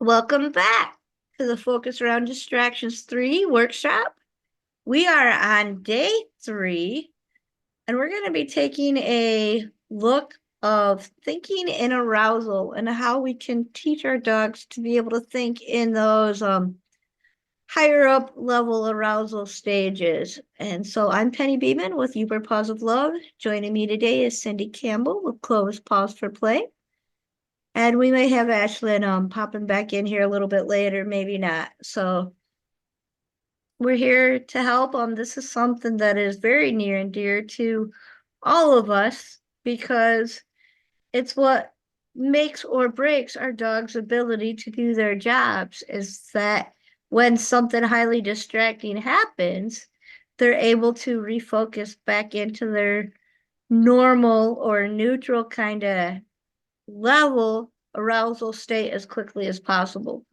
Welcome back to the Focus Around Distractions 3 workshop. We are on day 3, and we're going to be taking a look of thinking in arousal and how we can teach our dogs to be able to think in those higher up level arousal stages. And so I'm Penny Beeman with Uber Paws of Love. Joining me today is Cindy Campbell with Clovis Paws for Play. And we may have Ashlyn popping back in here a little bit later, maybe not. So we're here to help. This is something that is very near and dear to all of us because it's what makes or breaks our dog's ability to do their jobs, is that when something highly distracting happens, they're able to refocus back into their normal or neutral kind of level arousal state as quickly as possible.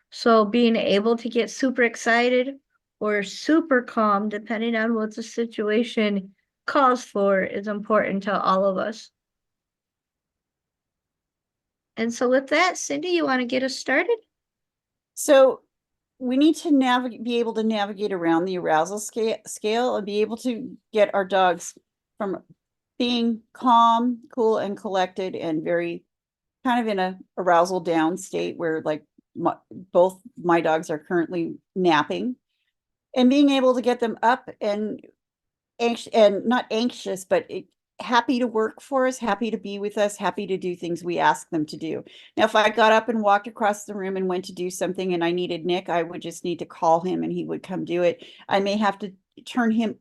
So being able to get super excited or super calm, depending on what the situation calls for, is important to all of us. And so with that, Cindy, you want to get us started? So we need to be able to navigate around the arousal scale and be able to get our dogs from being calm, cool, and collected, and very kind of in a arousal down state where like both my dogs are currently napping, and being able to get them up and anxious, and not anxious, but happy to work for us, happy to be with us, happy to do things we ask them to do. Now, if I got up and walked across the room and went to do something and I needed Nick, I would just need to call him and he would come do it. I may have to turn him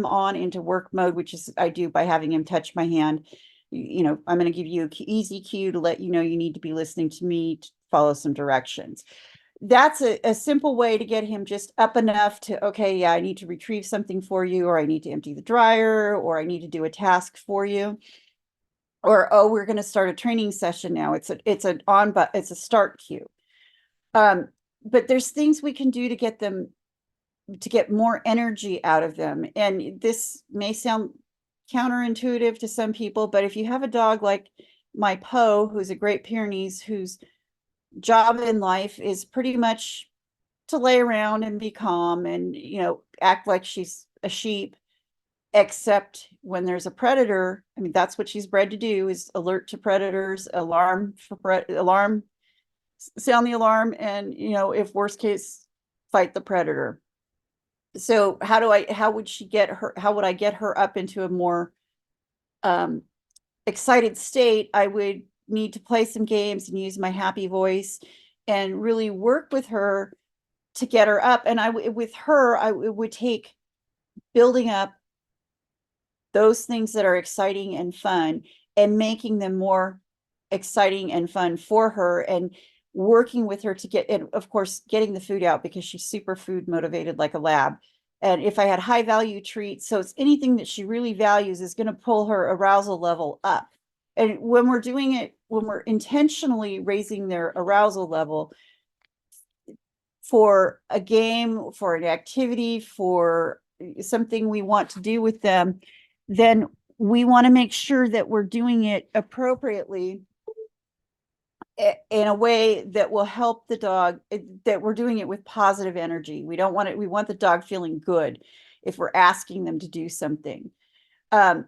on into work mode, which is I do by having him touch my hand. I'm going to give you an easy cue to let you know you need to be listening to me, to follow some directions. That's a simple way to get him just up enough to, okay, yeah, I need to retrieve something for you, or I need to empty the dryer, or I need to do a task for you, or, oh, we're going to start a training session now. It's a start cue. But there's things we can do to get more energy out of them. And this may sound counterintuitive to some people, but if you have a dog like my Poe, who's a Great Pyrenees, whose job in life is pretty much to lay around and be calm and act like she's a sheep, except when there's a predator. I mean, that's what she's bred to do, is alert to predators, alarm, sound the alarm, and if worst case, fight the predator. So how would I get her up into a more excited state? I would need to play some games and use my happy voice and really work with her to get her up. And with her, it would take building up those things that are exciting and fun and making them more exciting and fun for her, and working with her to get, and of course, getting the food out, because she's super food motivated like a lab. And if I had high value treats, so it's anything that she really values is going to pull her arousal level up. And when we're intentionally raising their arousal level for a game, for an activity, for something we want to do with them, then we want to make sure that we're doing it appropriately, in a way that will help the dog, that we're doing it with positive energy. We want the dog feeling good if we're asking them to do something. And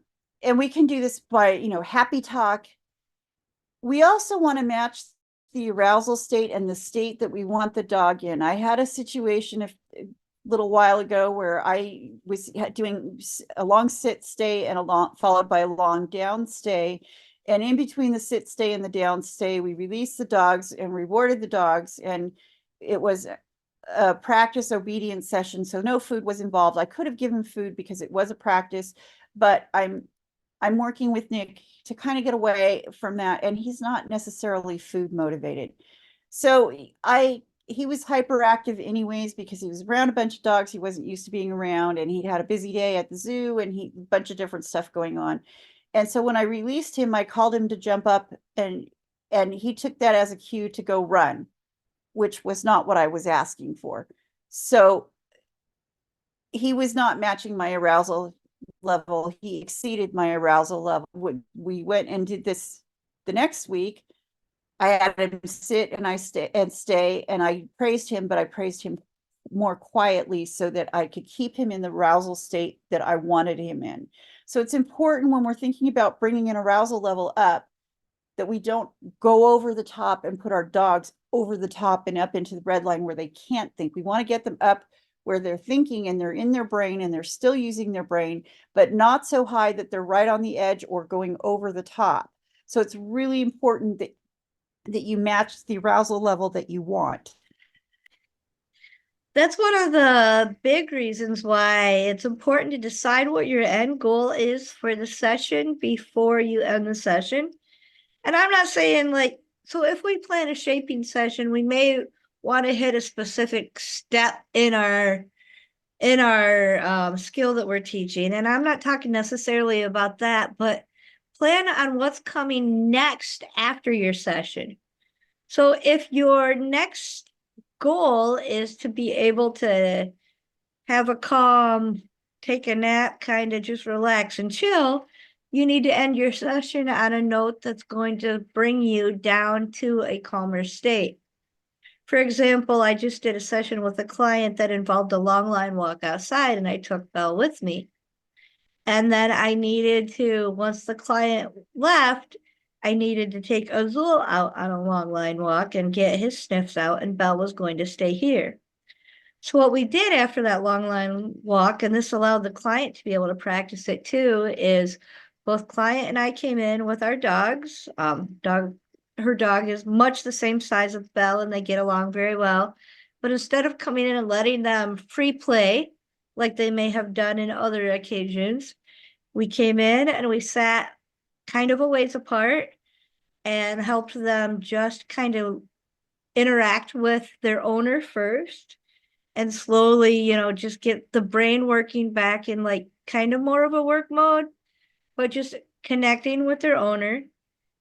we can do this by, happy talk. We also want to match the arousal state and the state that we want the dog in. I had a situation a little while ago where I was doing a long sit stay and followed by a long down stay. And in between the sit stay and the down stay, we released the dogs and rewarded the dogs. And it was a practice obedience session, so no food was involved. I could have given food because it was a practice, but I'm working with Nick to kind of get away from that, and he's not necessarily food motivated. So he was hyperactive anyways, because he was around a bunch of dogs he wasn't used to being around, and he had a busy day at the zoo, and a bunch of different stuff going on. And so when I released him, I called him to jump up, and he took that as a cue to go run, which was not what I was asking for. So he was not matching my arousal level. He exceeded my arousal level. When we went and did this the next week, I had him sit and stay, and I praised him, but I praised him more quietly so that I could keep him in the arousal state that I wanted him in. So it's important when we're thinking about bringing an arousal level up that we don't go over the top and put our dogs over the top and up into the red line where they can't think. We want to get them up where they're thinking and they're in their brain and they're still using their brain, but not so high that they're right on the edge or going over the top. So it's really important that you match the arousal level that you want. That's one of the big reasons why it's important to decide what your end goal is for the session before you end the session. And I'm not saying like, so if we plan a shaping session, we may want to hit a specific step in our skill that we're teaching. And I'm not talking necessarily about that, but plan on what's coming next after your session. So if your next goal is to be able to have a calm, take a nap, kind of just relax and chill, you need to end your session on a note that's going to bring you down to a calmer state. For example, I just did a session with a client that involved a long line walk outside, and I took Belle with me. And then I needed to, once the client left, I needed to take Azul out on a long line walk and get his sniffs out, and Belle was going to stay here. So what we did after that long line walk, and this allowed the client to be able to practice it too, is both client and I came in with our dogs. Her dog is much the same size as Belle, and they get along very well. But instead of coming in and letting them free play, like they may have done in other occasions, we came in and we sat kind of a ways apart and helped them just kind of interact with their owner first and slowly, just get the brain working back in like kind of more of a work mode, but just connecting with their owner.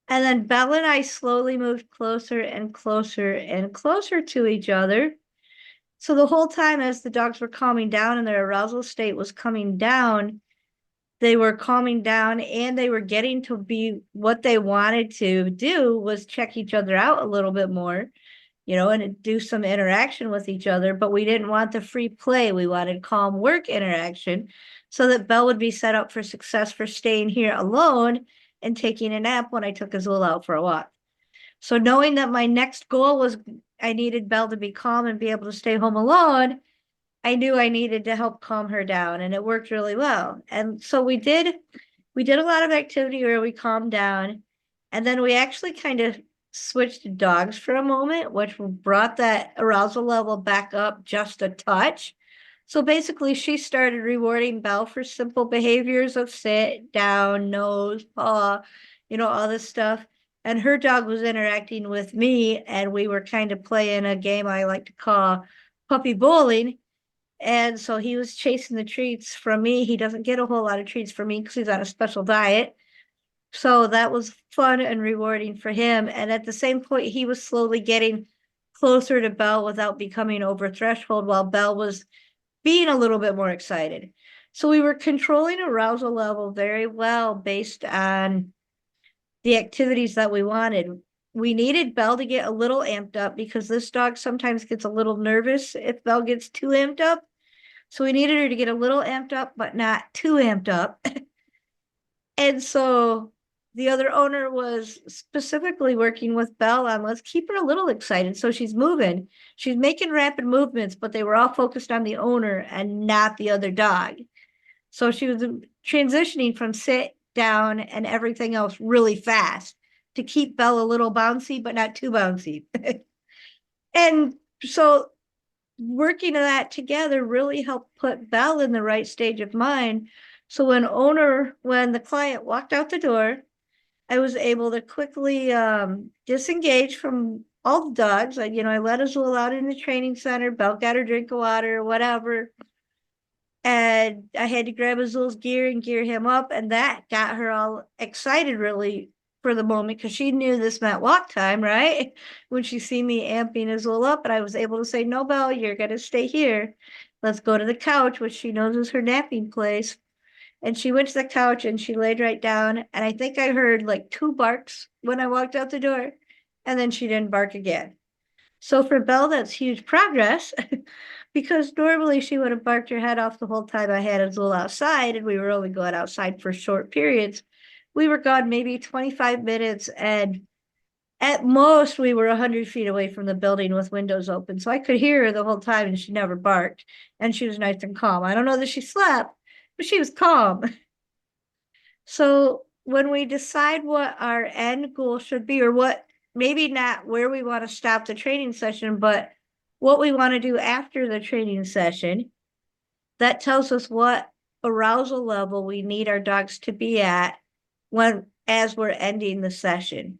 And then Belle and I slowly moved closer and closer and closer to each other. So the whole time as the dogs were calming down and their arousal state was coming down, they were calming down and they were getting to be what they wanted to do was check each other out a little bit more, and do some interaction with each other. But we didn't want the free play. We wanted calm work interaction so that Belle would be set up for success for staying here alone and taking a nap when I took Azul out for a walk. So knowing that my next goal was I needed Belle to be calm and be able to stay home alone, I knew I needed to help calm her down, and it worked really well. And so we did a lot of activity where we calmed down, and then we actually kind of switched to dogs for a moment, which brought that arousal level back up just a touch. So basically, she started rewarding Belle for simple behaviors of sit, down, nose, paw, all this stuff. And her dog was interacting with me, and we were kind of playing a game I like to call puppy bowling. And so he was chasing the treats from me. He doesn't get a whole lot of treats from me because he's on a special diet. So that was fun and rewarding for him. And at the same point, he was slowly getting closer to Belle without becoming over threshold while Belle was being a little bit more excited. So we were controlling arousal level very well based on the activities that we wanted. We needed Belle to get a little amped up because this dog sometimes gets a little nervous if Belle gets too amped up. So we needed her to get a little amped up, but not too amped up. And so the other owner was specifically working with Belle on let's keep her a little excited. So she's moving, she's making rapid movements, but they were all focused on the owner and not the other dog. So she was transitioning from sit down and everything else really fast to keep Belle a little bouncy, but not too bouncy. And so working that together really helped put Belle in the right stage of mind. So when the client walked out the door, I was able to quickly disengage from all the dogs. I let Azul out in the training center. Belle got her drink of water or whatever. And I had to grab Azul's gear and gear him up. And that got her all excited really for the moment because she knew this meant walk time, right? When she see me amping Azul up, and I was able to say, no, Belle, you're going to stay here. Let's go to the couch, which she knows is her napping place. And she went to the couch and she laid right down. And I think I heard like two barks when I walked out the door. and then she didn't bark again. So for Belle, that's huge progress because normally she would have barked her head off the whole time I had Azul outside, and we were only going outside for short periods. We were gone maybe 25 minutes, and at most we were 100 feet away from the building with windows open. So I could hear her the whole time, and she never barked, and she was nice and calm. I don't know that she slept, but she was calm. So when we decide what our end goal should be, or what, maybe not where we want to stop the training session, but what we want to do after the training session, that tells us what arousal level we need our dogs to be at when as we're ending the session.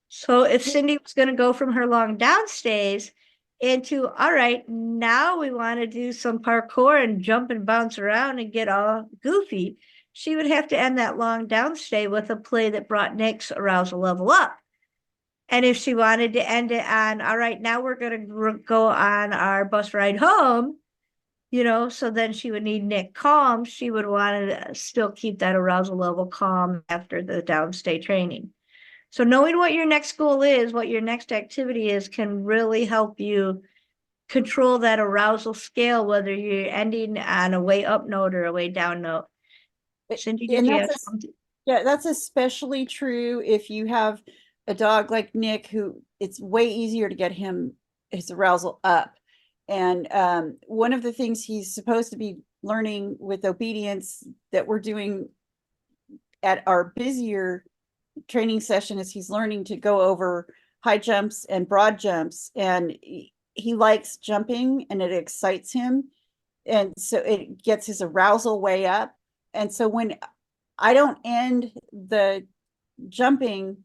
So if Cindy was going to go from her long down stays into, all right, now we want to do some parkour and jump and bounce around and get all goofy, she would have to end that long down stay with a play that brought Nick's arousal level up. And if she wanted to end it on, all right, now we're going to go on our bus ride home, so then she would need Nick calm. She would want to still keep that arousal level calm after the downstay training. So knowing what your next goal is, what your next activity is, can really help you control that arousal scale, whether you're ending on a way up note or a way down note. Cindy, did And you have something? yeah, that's especially true if you have a dog like Nick, who it's way easier to get his arousal up. And one of the things he's supposed to be learning with obedience that we're doing at our busier training session is he's learning to go over high jumps and broad jumps. And he likes jumping and it excites him. And so it gets his arousal way up. And so when I don't end the jumping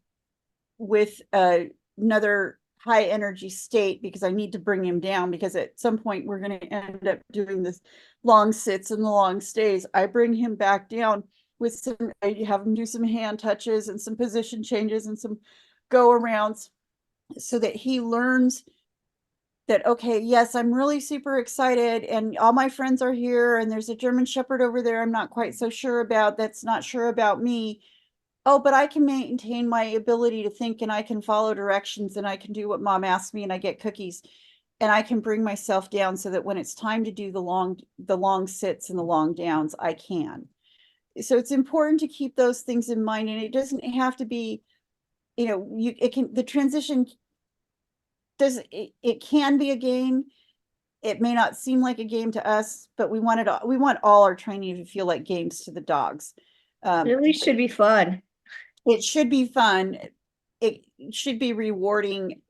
with another high energy state because I need to bring him down, because at some point we're going to end up doing this long sits and the long stays. I bring him back down with I have him do some hand touches and some position changes and some go arounds so that he learns that, okay, yes, I'm really super excited and all my friends are here and there's a German Shepherd over there I'm not quite so sure about, that's not sure about me. Oh, but I can maintain my ability to think and I can follow directions and I can do what mom asks me and I get cookies and I can bring myself down so that when it's time to do the long sits and the long downs, I can. So it's important to keep those things in mind, and it doesn't have to be, the transition it can be a game. It may not seem like a game to us, but we want all our training to feel like games to the dogs. It at least should be fun. It should be fun. It should be rewarding,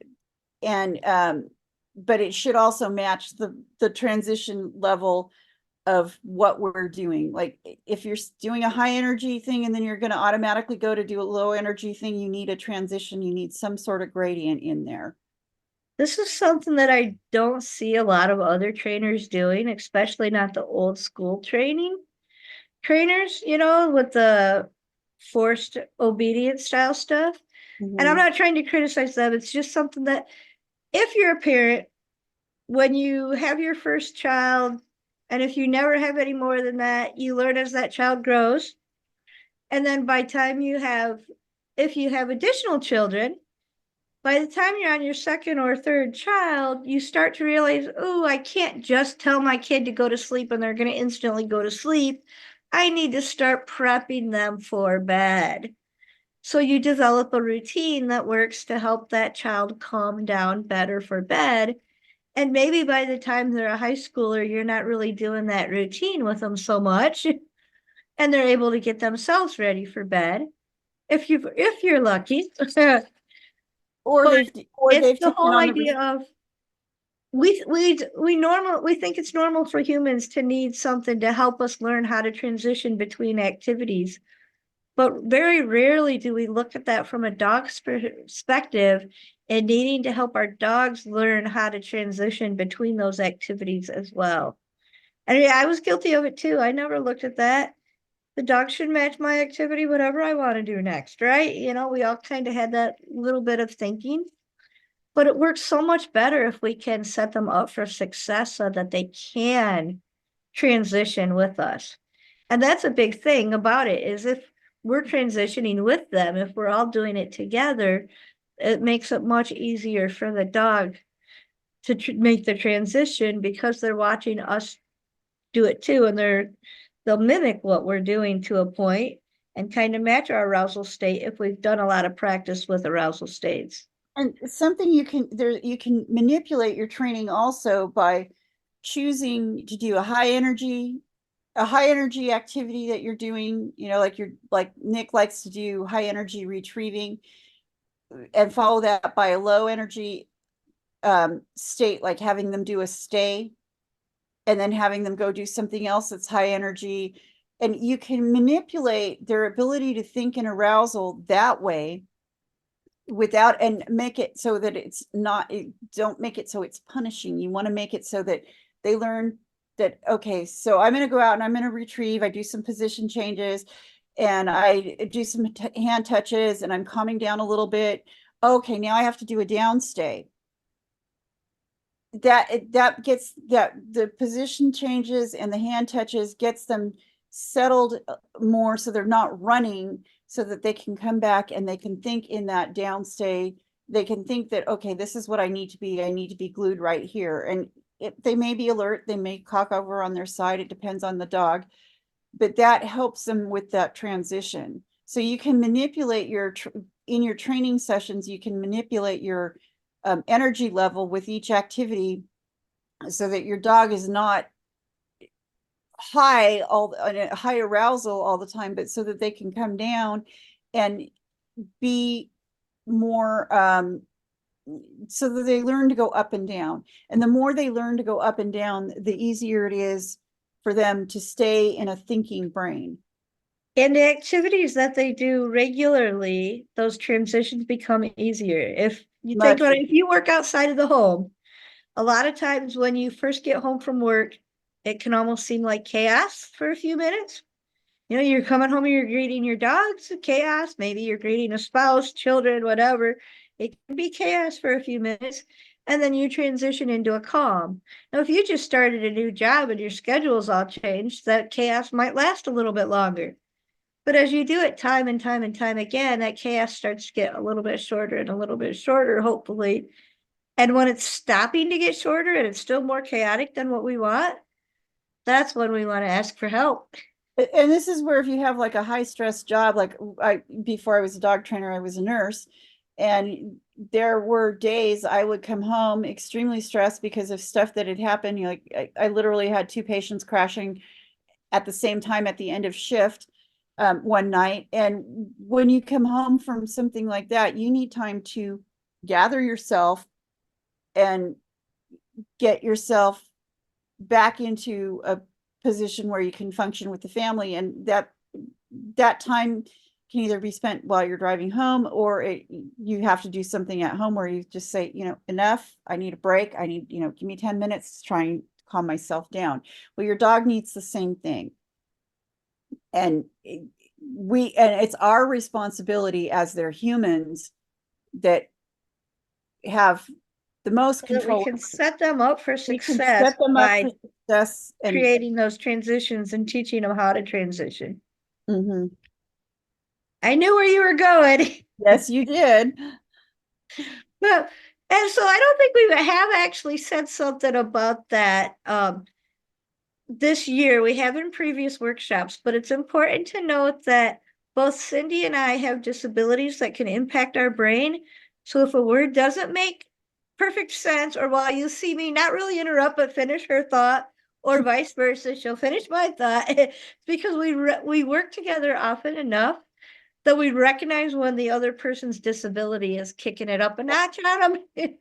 and but it should also match the transition level of what we're doing. Like if you're doing a high energy thing and then you're going to automatically go to do a low energy thing, you need a transition, you need some sort of gradient in there. This is something that I don't see a lot of other trainers doing, especially not the old school trainers, with the forced obedience style stuff. And I'm not trying to criticize them. It's just something that if you're a parent, when you have your first child, and if you never have any more than that, you learn as that child grows. And then by time if you have additional children, by the time you're on your second or third child, you start to realize, oh, I can't just tell my kid to go to sleep and they're going to instantly go to sleep. I need to start prepping them for bed. So you develop a routine that works to help that child calm down better for bed. And maybe by the time they're a high schooler, you're not really doing that routine with them so much, and they're able to get themselves ready for bed if you're lucky. Or But it's they've the taken whole on idea of we think it's normal for humans to need something to help us learn how to transition between activities. But very rarely do we look at that from a dog's perspective and needing to help our dogs learn how to transition between those activities as well. And yeah, I was guilty of it too. I never looked at that. The dog should match my activity, whatever I want to do next, right? We all kind of had that little bit of thinking, but it works so much better if we can set them up for success so that they can transition with us. And that's a big thing about it, is if we're transitioning with them, if we're all doing it together, it makes it much easier for the dog to make the transition because they're watching us do it too, and they'll mimic what we're doing to a point and kind of match our arousal state if we've done a lot of practice with arousal states. And something you can manipulate your training also by choosing to do a high energy activity that you're doing, like Nick likes to do high energy retrieving, and follow that by a low energy state, like having them do a stay and then having them go do something else that's high energy. And you can manipulate their ability to think in arousal that way without, and make it so that it's not, don't make it so it's punishing. You want to make it so that they learn that, okay, so I'm going to go out and I'm going to retrieve. I do some position changes and I do some hand touches and I'm calming down a little bit. Okay, now I have to do a downstay. That gets that the position changes and the hand touches gets them settled more, so they're not running, so that they can come back and they can think in that downstay. They can think that, okay, this is what I need to be glued right here. And they may be alert, they may cock over on their side, it depends on the dog, but that helps them with that transition. So you can manipulate in your training sessions, you can manipulate your energy level with each activity so that your dog is not high arousal all the time, but so that they can come down and be more so that they learn to go up and down. And the more they learn to go up and down, the easier it is for them to stay in a thinking brain. And the activities that they do regularly, those transitions become easier. If you think Much. about it, if you work outside of the home, a lot of times when you first get home from work, it can almost seem like chaos for a few minutes. You're coming home and you're greeting your dogs, chaos. Maybe you're greeting a spouse, children, whatever. It can be chaos for a few minutes. And then you transition into a calm. Now, if you just started a new job and your schedule's all changed, that chaos might last a little bit longer. But as you do it time and time and time again, that chaos starts to get a little bit shorter and a little bit shorter, hopefully. And when it's stopping to get shorter and it's still more chaotic than what we want, that's when we want to ask for help. And this is where, if you have like a high stress job, like before I was a dog trainer, I was a nurse, and there were days I would come home extremely stressed because of stuff that had happened. I literally had two patients crashing at the same time at the end of shift one night. And when you come home from something like that, you need time to gather yourself and get yourself back into a position where you can function with the family. And that time can either be spent while you're driving home, or you have to do something at home where you just say, enough, I need a break. I need, give me 10 minutes to try and calm myself down. Well, your dog needs the same thing. And it's our responsibility as their humans that have the most So that we control. can set them up for We can success set them up by for success and creating those transitions and teaching them how to transition. Mhm. I knew where you were going. Yes, you did. Well, and so I don't think we have actually said something about that this year. We have in previous workshops, but it's important to note that both Cindy and I have disabilities that can impact our brain. So if a word doesn't make perfect sense, or while you see me not really interrupt but finish her thought, or vice versa, she'll finish my thought. It's because we work together often enough that we recognize when the other person's disability is kicking it up a notch on them.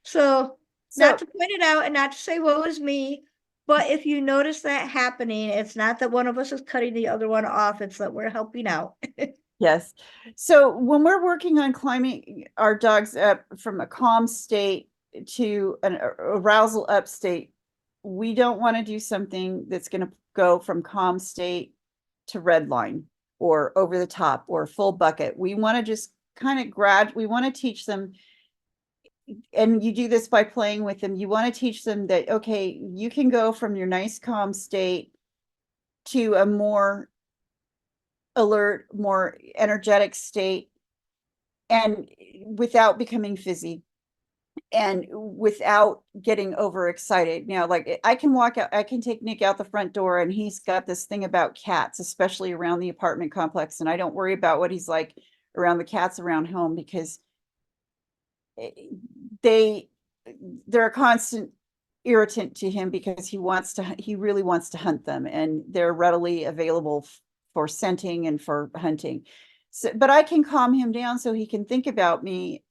So not So to point it out and not to say woe is me, but if you notice that happening, it's not that one of us is cutting the other one off, it's that we're helping out. yes. So when we're working on climbing our dogs up from a calm state to an arousal up state, we don't want to do something that's going to go from calm state to red line or over the top or full bucket. We want to just kind of we want to teach them, and you do this by playing with them. You want to teach them that, okay, you can go from your nice calm state to a more alert, more energetic state. and without becoming fizzy and without getting overexcited. Now, like I can walk out, I can take Nick out the front door, and he's got this thing about cats, especially around the apartment complex. And I don't worry about what he's like around the cats around home, because they they're a constant irritant to him, because he really wants to hunt them, and they're readily available for scenting and for hunting. So, but I can calm him down so he can think about me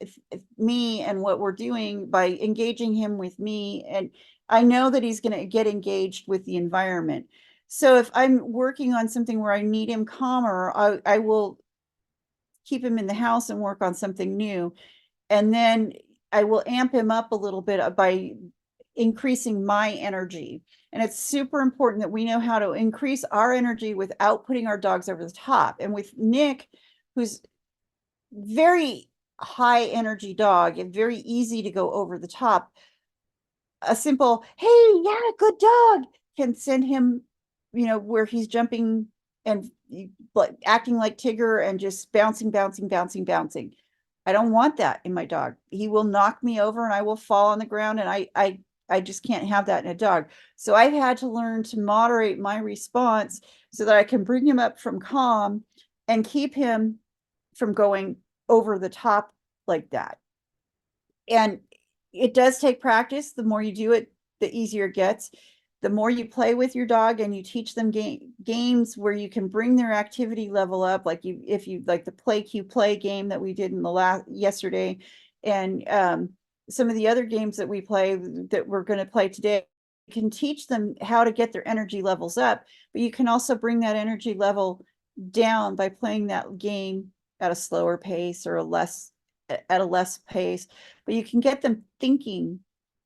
and what we're doing by engaging him with me. And I know that he's going to get engaged with the environment. So if I'm working on something where I need him calmer, I will keep him in the house and work on something new. And then I will amp him up a little bit by increasing my energy. And it's super important that we know how to increase our energy without putting our dogs over the top. And with Nick, who's very high energy dog and very easy to go over the top, a simple, hey, yeah, good dog, can send him, where he's jumping and acting like Tigger and just bouncing, bouncing, bouncing, bouncing. I don't want that in my dog. He will knock me over and I will fall on the ground, and I just can't have that in a dog. So I've had to learn to moderate my response so that I can bring him up from calm and keep him from going over the top like that. And it does take practice. The more you do it, the easier it gets. The more you play with your dog and you teach them games where you can bring their activity level up, like if you like the play cue play game that we did in the yesterday, and some of the other games that we play that we're going to play today, you can teach them how to get their energy levels up. But you can also bring that energy level down by playing that game at a slower pace or at a less pace. But you can get them thinking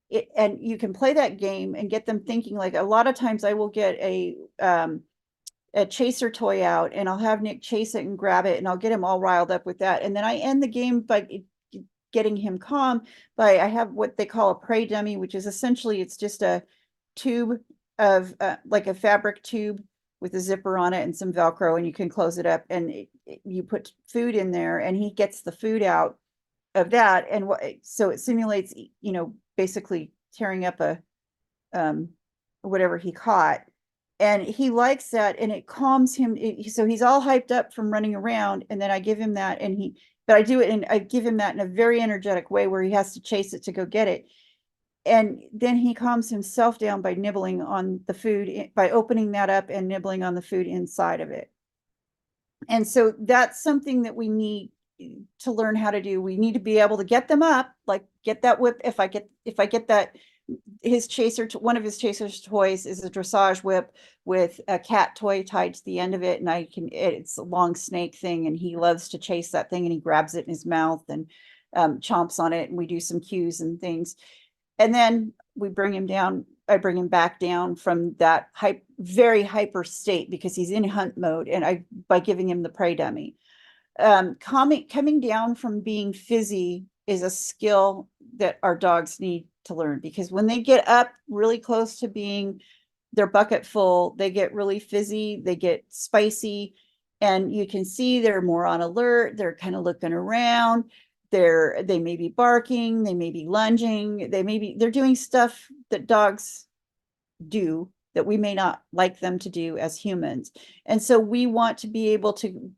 it, and you can play that game and get them thinking. Like a lot of times I will get a chaser toy out, and I'll have Nick chase it and grab it, and I'll get him all riled up with that. And then I end the game by getting him calm by, I have what they call a prey dummy, which is essentially, it's just a tube of like a fabric tube with a zipper on it and some Velcro, and you can close it up, and you put food in there, and he gets the food out of that. And so it simulates, basically tearing up a whatever he caught, and he likes that, and it calms him. So he's all hyped up from running around, and then I give him that, but I do it, and I give him that in a very energetic way where he has to chase it to go get it. And then he calms himself down by nibbling on the food, by opening that up and nibbling on the food inside of it. And so that's something that we need to learn how to do. We need to be able to get them up, like get that whip. If I get that, one of his chaser's toys is a dressage whip with a cat toy tied to the end of it. And it's a long snake thing, and he loves to chase that thing, and he grabs it in his mouth and chomps on it. And we do some cues and things. And then we bring him down. I bring him back down from that very hyper state, because he's in hunt mode, and by giving him the prey dummy. Coming down from being fizzy is a skill that our dogs need to learn, because when they get up really close to being their bucket full, they get really fizzy, they get spicy, and you can see they're more on alert. They're kind of looking around. They may be barking, they may be lunging, they're doing stuff that dogs do that we may not like them to do as humans. And so we want to be able to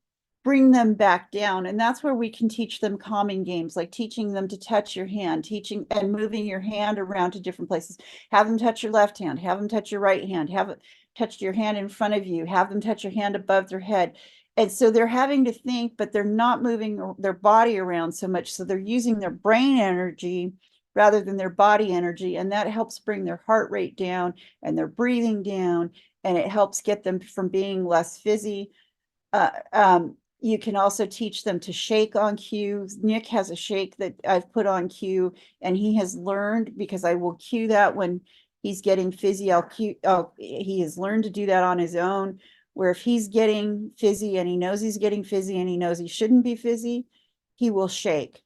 bring them back down. And that's where we can teach them calming games, like teaching them to touch your hand, teaching and moving your hand around to different places. Have them touch your left hand, have them touch your right hand, have it touch your hand in front of you, have them touch your hand above their head. And so they're having to think, but they're not moving their body around so much. So they're using their brain energy rather than their body energy. And that helps bring their heart rate down and their breathing down. And it helps get them from being less fizzy. You can also teach them to shake on cue. Nick has a shake that I've put on cue, and he has learned, because I will cue that when he's getting fizzy. He has learned to do that on his own, where if he's getting fizzy and he knows he's getting fizzy and he knows he shouldn't be fizzy, he will shake.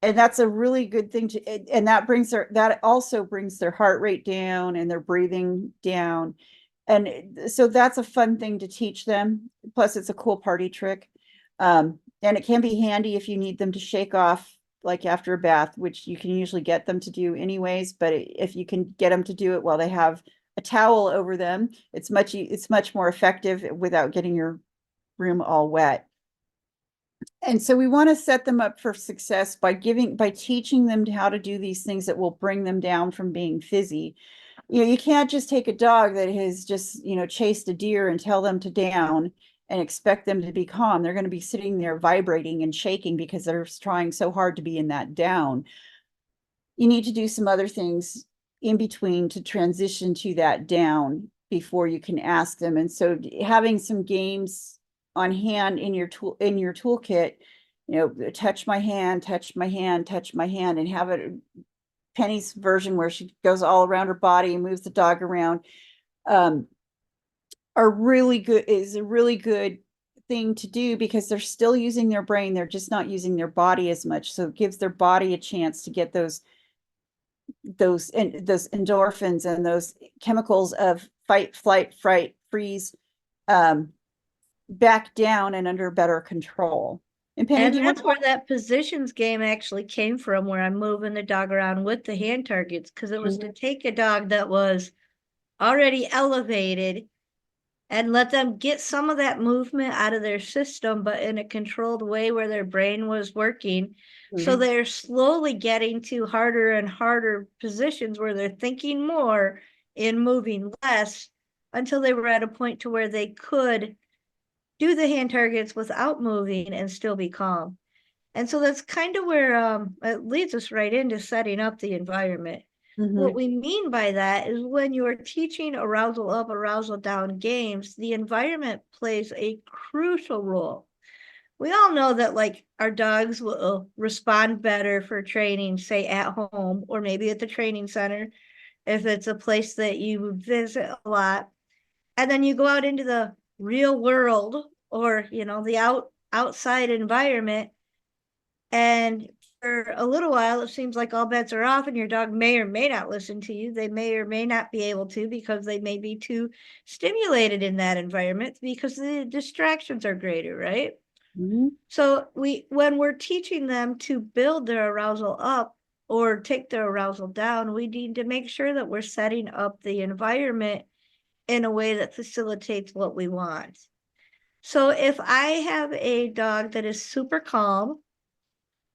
And that's a really good thing and that also brings their heart rate down and their breathing down. And so that's a fun thing to teach them. Plus it's a cool party trick. And it can be handy if you need them to shake off like after a bath, which you can usually get them to do anyways, but if you can get them to do it while they have a towel over them, it's much more effective without getting your room all wet. And so we want to set them up for success by teaching them how to do these things that will bring them down from being fizzy. You can't just take a dog that has just, chased a deer and tell them to down and expect them to be calm. They're going to be sitting there vibrating and shaking because they're trying so hard to be in that down. You need to do some other things in between to transition to that down before you can ask them. And so having some games on hand in your toolkit, touch my hand, touch my hand, touch my hand, and have it Penny's version where she goes all around her body and moves the dog around, are really good, is a really good thing to do because they're still using their brain. They're just not using their body as much. So it gives their body a chance to get those endorphins and those chemicals of fight, flight, fright, freeze, back down and under better control. And Penny, And that's where that positions game actually came from, where I'm moving the dog around with the hand targets, because it was to take a dog that was already elevated and let them get some of that movement out of their system, but in a controlled way where their brain was working. So they're slowly getting to harder and harder positions where they're thinking more and moving less until they were at a point to where they could do the hand targets without moving and still be calm. And so that's kind of where it leads us right into setting up the environment. What we mean by that is when you are teaching arousal up, arousal down games, the environment plays a crucial role. We all know that like our dogs will respond better for training, say at home or maybe at the training center, if it's a place that you visit a lot. And then you go out into the real world or, the outside environment, and for a little while, it seems like all bets are off, and your dog may or may not listen to you. They may or may not be able to because they may be too stimulated in that environment because the distractions are greater, right? So when we're teaching them to build their arousal up or take their arousal down, we need to make sure that we're setting up the environment in a way that facilitates what we want. So if I have a dog that is super calm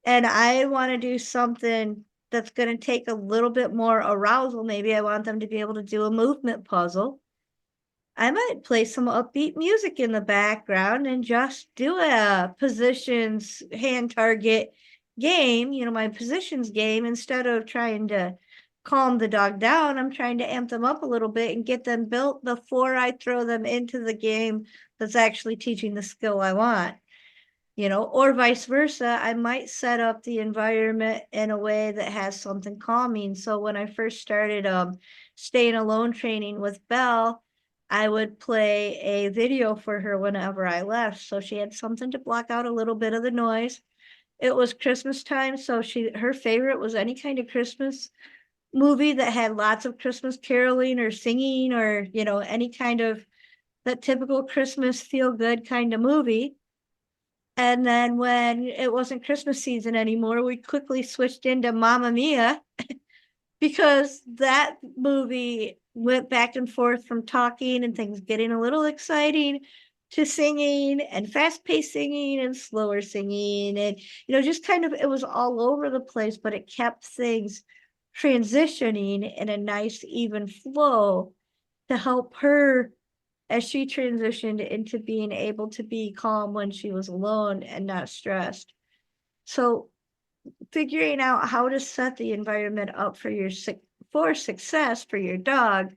and I want to do something that's going to take a little bit more arousal, maybe I want them to be able to do a movement puzzle, I might play some upbeat music in the background and just do a positions hand target game, my positions game, instead of trying to calm the dog down. I'm trying to amp them up a little bit and get them built before I throw them into the game that's actually teaching the skill I want. Or vice versa. I might set up the environment in a way that has something calming. So when I first started staying alone training with Belle, I would play a video for her whenever I left. So she had something to block out a little bit of the noise. It was Christmas time, so her favorite was any kind of Christmas movie that had lots of Christmas caroling or singing or, any kind of that typical Christmas feel good kind of movie. And then when it wasn't Christmas season anymore, we quickly switched into Mamma Mia because that movie went back and forth from talking and things getting a little exciting to singing and fast-paced singing and slower singing. And, just kind of, it was all over the place, but it kept things transitioning in a nice, even flow to help her as she transitioned into being able to be calm when she was alone and not stressed. So figuring out how to set the environment up for success for your dog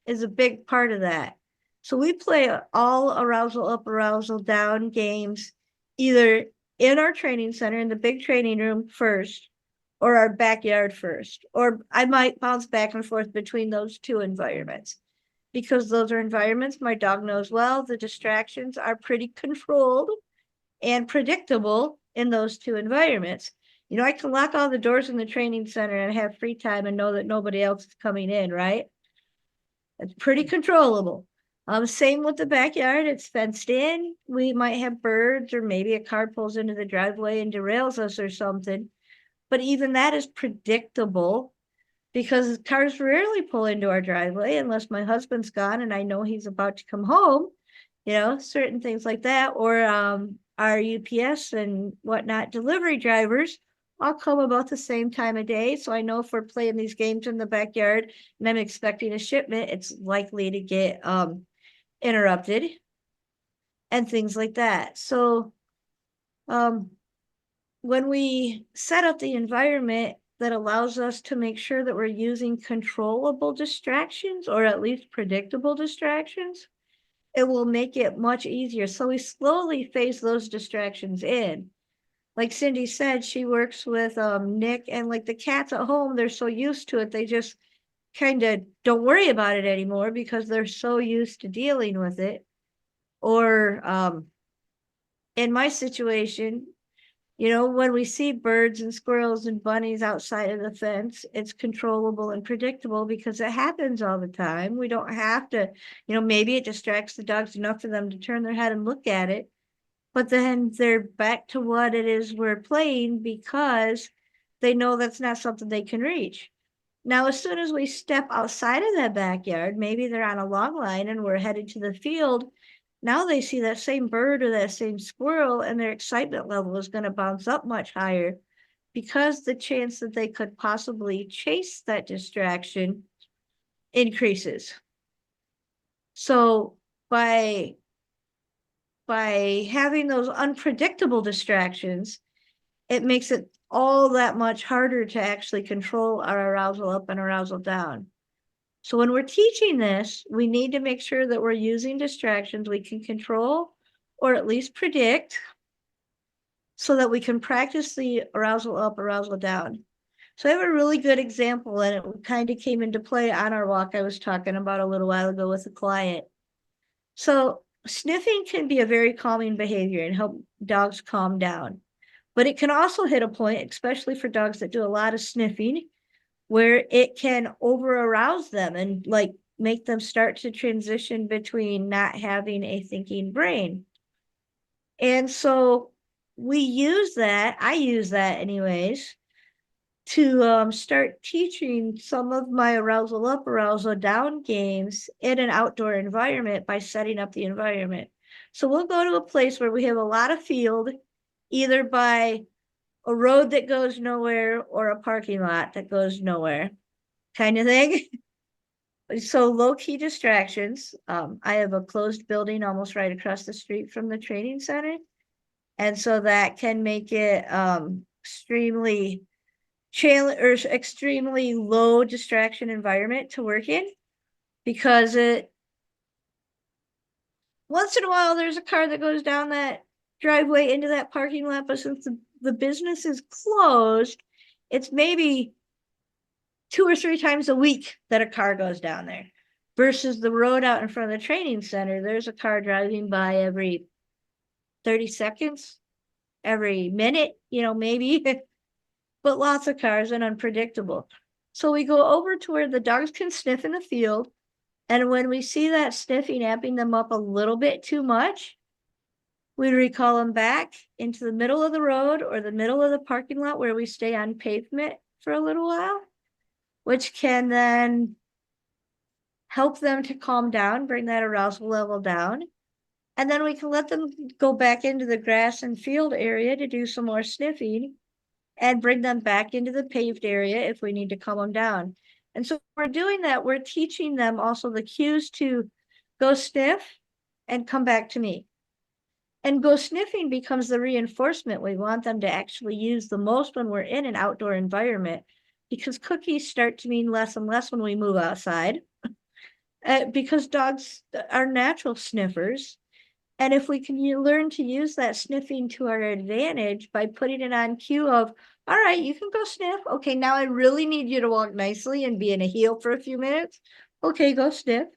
is a big part of that. So we play all arousal up, arousal down games, either in our training center in the big training room first, or our backyard first, or I might bounce back and forth between those two environments because those are environments my dog knows well. The distractions are pretty controlled and predictable in those two environments. I can lock all the doors in the training center and have free time and know that nobody else is coming in, right? It's pretty controllable. Same with the backyard. It's fenced in. We might have birds, or maybe a car pulls into the driveway and derails us or something. But even that is predictable because cars rarely pull into our driveway unless my husband's gone and I know he's about to come home, certain things like that. Or our UPS and whatnot delivery drivers all come about the same time of day. So I know if we're playing these games in the backyard and I'm expecting a shipment, it's likely to get interrupted and things like that. So when we set up the environment that allows us to make sure that we're using controllable distractions, or at least predictable distractions, it will make it much easier. So we slowly phase those distractions in. Like Cindy said, she works with Nick, and like the cats at home, they're so used to it, they just kind of don't worry about it anymore because they're so used to dealing with it. Or in my situation, when we see birds and squirrels and bunnies outside of the fence, it's controllable and predictable because it happens all the time. We don't have to, maybe it distracts the dogs enough for them to turn their head and look at it, but then they're back to what it is we're playing because they know that's not something they can reach. Now, as soon as we step outside of that backyard, maybe they're on a long line and we're headed to the field. Now they see that same bird or that same squirrel, and their excitement level is going to bounce up much higher because the chance that they could possibly chase that distraction increases. So by having those unpredictable distractions, it makes it all that much harder to actually control our arousal up and arousal down. So when we're teaching this, we need to make sure that we're using distractions we can control or at least predict so that we can practice the arousal up, arousal down. So I have a really good example, and it kind of came into play on our walk I was talking about a little while ago with a client. So sniffing can be a very calming behavior and help dogs calm down. But it can also hit a point, especially for dogs that do a lot of sniffing, where it can over arouse them and like make them start to transition between not having a thinking brain. And so I use that anyways, to start teaching some of my arousal up, arousal down games in an outdoor environment by setting up the environment. So we'll go to a place where we have a lot of field, either by a road that goes nowhere or a parking lot that goes nowhere, kind of thing. So low-key distractions. I have a closed building almost right across the street from the training center. And so that can make it extremely extremely low distraction environment to work in, because once in a while there's a car that goes down that driveway into that parking lot, but since the business is closed, it's maybe 2 or 3 times a week that a car goes down there, versus the road out in front of the training center. There's a car driving by every 30 seconds, every minute, maybe, but lots of cars and unpredictable. So we go over to where the dogs can sniff in the field. And when we see that sniffing amping them up a little bit too much, we recall them back into the middle of the road or the middle of the parking lot where we stay on pavement for a little while, which can then help them to calm down, bring that arousal level down. And then we can let them go back into the grass and field area to do some more sniffing and bring them back into the paved area if we need to calm them down. And so we're doing that. We're teaching them also the cues to go sniff and come back to me. And go sniffing becomes the reinforcement we want them to actually use the most when we're in an outdoor environment, because cookies start to mean less and less when we move outside, because dogs are natural sniffers. And if we can learn to use that sniffing to our advantage by putting it on cue of, all right, you can go sniff. Okay, now I really need you to walk nicely and be in a heel for a few minutes. Okay, go sniff.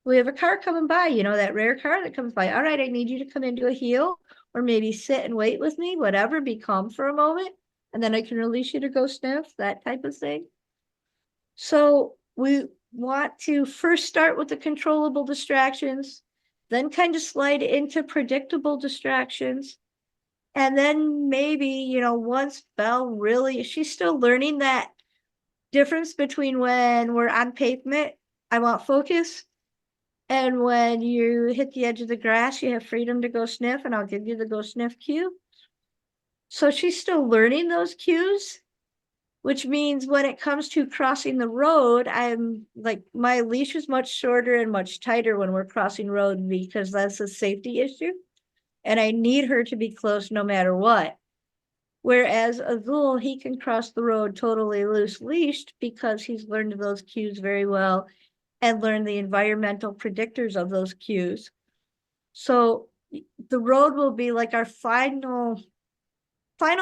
We have a car coming by, that rare car that comes by. All right, I need you to come into a heel, or maybe sit and wait with me, whatever, be calm for a moment. And then I can release you to go sniff, that type of thing. So want to first start with the controllable distractions, then kind of slide into predictable distractions. And then maybe, once Belle really, she's still learning that difference between when we're on pavement, I want focus, and when you hit the edge of the grass, you have freedom to go sniff, and I'll give you the go sniff cue. So she's still learning those cues, which means when it comes to crossing the road, I'm like, my leash is much shorter and much tighter when we're crossing road because that's a safety issue. And I need her to be close no matter what. Whereas Azul, he can cross the road totally loose leashed because he's learned those cues very well and learned the environmental predictors of those cues. So the road will be like our final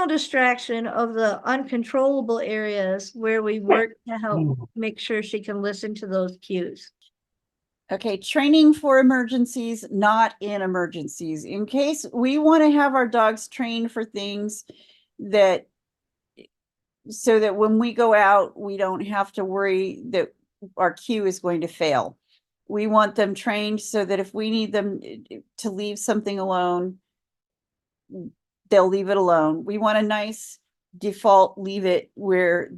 distraction of the uncontrollable areas where we work to help make sure she can listen to those cues. Okay, training for emergencies, not in emergencies. In case we want to have our dogs trained for things that, so that when we go out, we don't have to worry that our cue is going to fail. We want them trained so that if we need them to leave something alone, they'll leave it alone. We want a nice default leave it where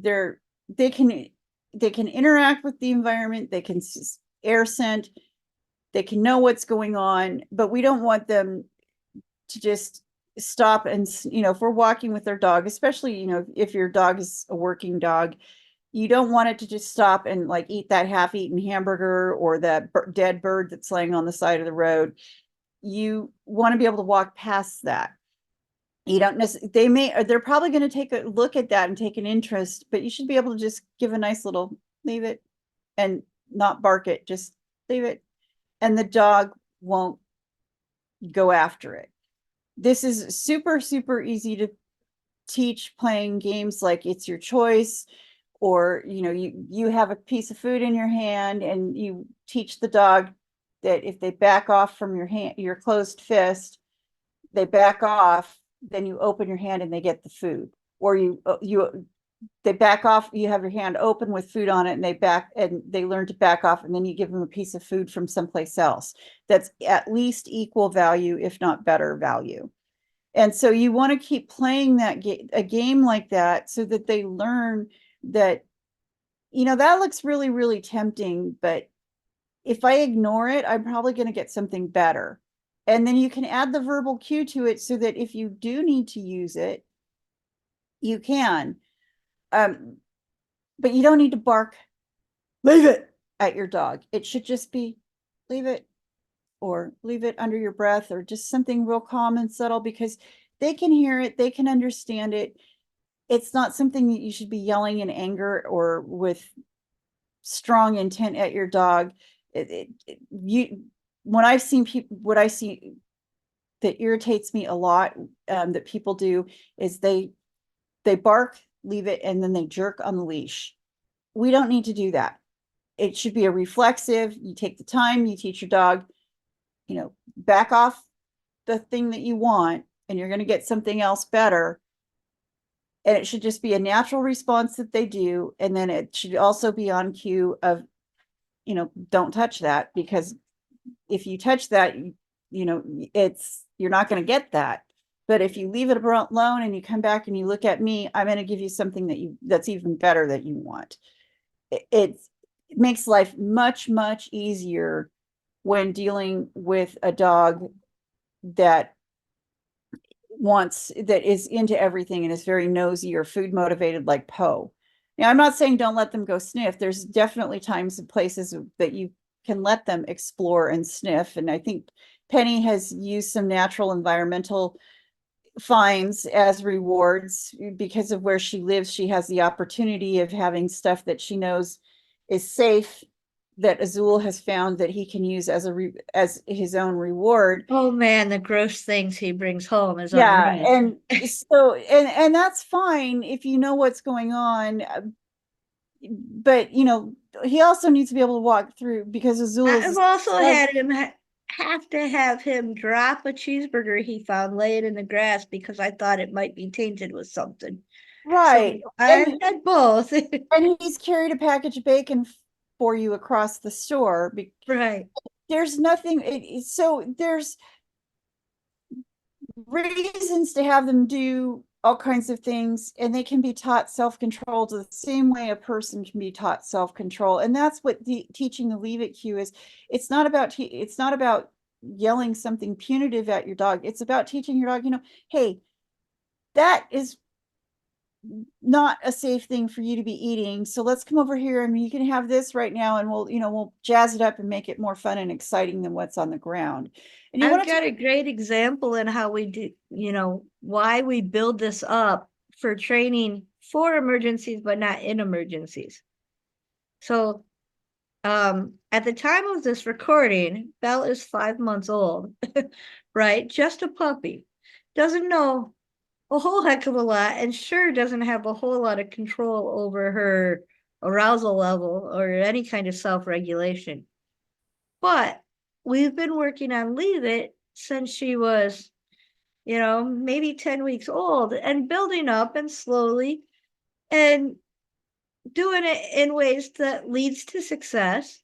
they can interact with the environment, they can air scent, they can know what's going on, but we don't want them to just stop and, if we're walking with their dog, especially, if your dog is a working dog, you don't want it to just stop and like eat that half-eaten hamburger or that dead bird that's laying on the side of the road. You want to be able to walk past that. You don't necessarily, they're probably going to take a look at that and take an interest, but you should be able to just give a nice little leave it and not bark it, just leave it. And the dog won't go after it. This is super, super easy to teach playing games like It's Your Choice, or, you have a piece of food in your hand and you teach the dog that if they back off from your hand, your closed fist, they back off, then you open your hand and they get the food. Or they back off, you have your hand open with food on it and they learn to back off, and then you give them a piece of food from someplace else that's at least equal value, if not better value. And so you want to keep playing a game like that so that they learn that, that looks really, really tempting, but if I ignore it, I'm probably going to get something better. And then you can add the verbal cue to it so that if you do need to use it, you can. But you don't need to bark, leave it, at your dog. It should just be leave it, or leave it under your breath, or just something real calm and subtle, because they can hear it, they can understand it. It's not something that you should be yelling in anger or with strong intent at your dog. When I've seen people, what I see that irritates me a lot, that people do is they bark, leave it, and then they jerk on the leash. We don't need to do that. It should be a reflexive. You take the time, you teach your dog, back off the thing that you want, and you're going to get something else better. And it should just be a natural response that they do. And then it should also be on cue of, don't touch that, because if you touch that, you're not going to get that. But if you leave it alone and you come back and you look at me, I'm going to give you something that's even better that you want. It makes life much, much easier when dealing with a dog that is into everything and is very nosy or food motivated, like Poe. Now, I'm not saying don't let them go sniff. There's definitely times and places that you can let them explore and sniff. And I think Penny has used some natural environmental finds as rewards because of where she lives. She has the opportunity of having stuff that she knows is safe, that Azul has found that he can use as his own reward. Oh man, the gross things he brings home is Yeah, unreal. and so and that's fine if you know what's going on, but he also needs to be able to walk through, because Azul I've is also had him have to have him drop a cheeseburger he found laying in the grass because I thought it might be tainted with something. right, So I've had both. and he's carried a package of bacon for you across the store. Right. There's nothing, so there's reasons to have them do all kinds of things, and they can be taught self-control the same way a person can be taught self-control. And that's what the teaching the leave it cue is. It's not about yelling something punitive at your dog. It's about teaching your dog, hey, that is not a safe thing for you to be eating. So let's come over here and you can have this right now, and we'll jazz it up and make it more fun and exciting than what's on the ground. And you I've want to got a great example in how we do, why we build this up for training for emergencies, but not in emergencies. So, at the time of this recording, Belle is 5 months old, right? Just a puppy. Doesn't know a whole heck of a lot, and sure doesn't have a whole lot of control over her arousal level or any kind of self-regulation. But we've been working on Leave It since she was, maybe 10 weeks old, and building up and slowly and doing it in ways that leads to success.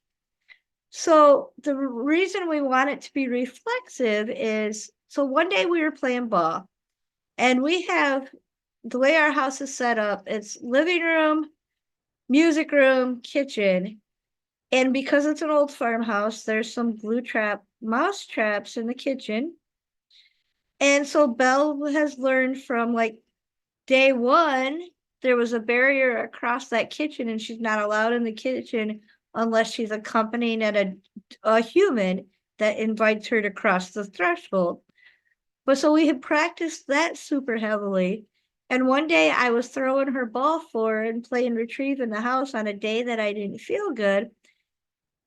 So the reason we want it to be reflexive is, so one day we were playing ball, and we have, the way our house is set up, it's living room, music room, kitchen. And because it's an old farmhouse, there's some glue trap, mouse traps in the kitchen. And so Belle has learned from like day one, there was a barrier across that kitchen, and she's not allowed in the kitchen unless she's accompanying a human that invites her to cross the threshold. But so we had practiced that super heavily. And one day I was throwing her ball for her and playing retrieve in the house on a day that I didn't feel good.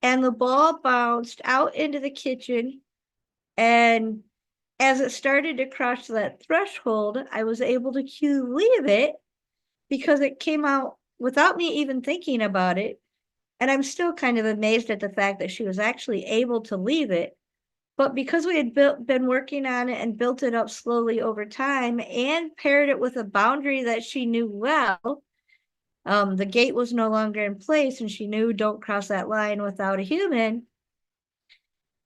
And the ball bounced out into the kitchen. And as it started to cross that threshold, I was able to cue Leave It because it came out without me even thinking about it. And I'm still kind of amazed at the fact that she was actually able to leave it. But because we had been working on it and built it up slowly over time and paired it with a boundary that she knew well, the gate was no longer in place and she knew don't cross that line without a human.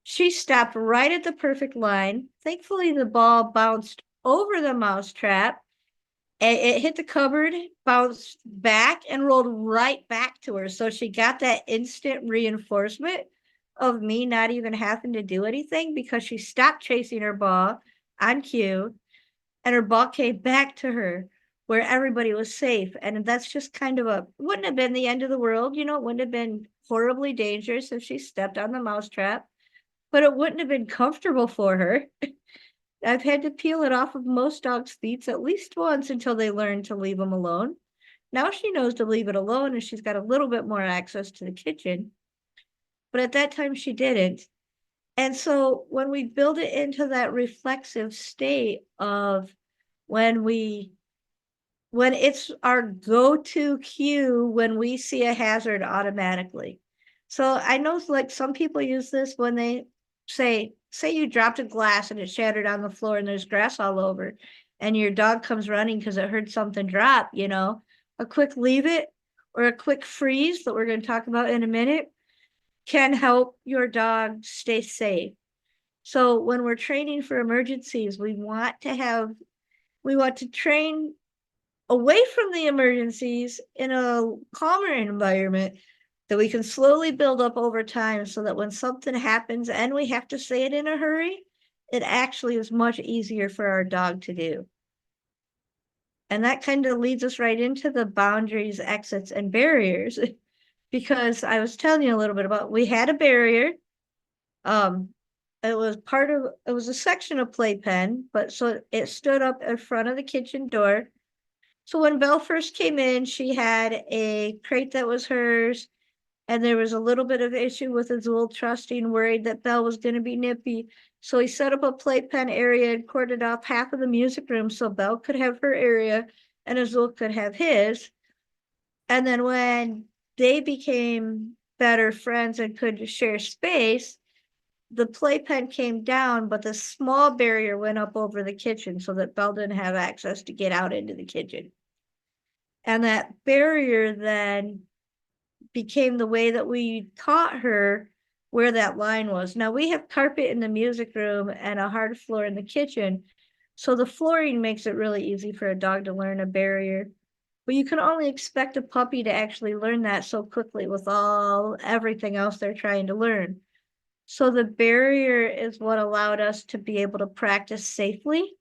She stopped right at the perfect line. Thankfully, the ball bounced over the mouse trap. It hit the cupboard, bounced back, and rolled right back to her. So she got that instant reinforcement of me not even having to do anything because she stopped chasing her ball on cue, and her ball came back to her where everybody was safe. And that's just kind of wouldn't have been the end of the world. It wouldn't have been horribly dangerous if she stepped on the mousetrap, but it wouldn't have been comfortable for her. I've had to peel it off of most dogs' feet at least once until they learn to leave them alone. Now she knows to leave it alone and she's got a little bit more access to the kitchen. But at that time, she didn't. And so when we build it into that reflexive state of when it's our go-to cue when we see a hazard automatically. So I know like some people use this when they say you dropped a glass and it shattered on the floor and there's grass all over, and your dog comes running because it heard something drop, a quick Leave It or a quick freeze that we're going to talk about in a minute can help your dog stay safe. So when we're training for emergencies, we want to train away from the emergencies in a calmer environment that we can slowly build up over time so that when something happens and we have to say it in a hurry, it actually is much easier for our dog to do. And that kind of leads us right into the boundaries, exits, and barriers. Because I was telling you a little bit about, we had a barrier. It was a section of playpen, but so it stood up in front of the kitchen door. So when Belle first came in, she had a crate that was hers, and there was a little bit of issue with Azul trusting, worried that Belle was going to be nippy. So he set up a playpen area and cordoned off half of the music room so Belle could have her area and Azul could have his. And then when they became better friends and could share space, the playpen came down, but the small barrier went up over the kitchen so that Belle didn't have access to get out into the kitchen. And that barrier then became the way that we taught her where that line was. Now we have carpet in the music room and a hard floor in the kitchen. So the flooring makes it really easy for a dog to learn a barrier. But you can only expect a puppy to actually learn that so quickly with everything else they're trying to learn. So the barrier is what allowed us to be able to practice safely.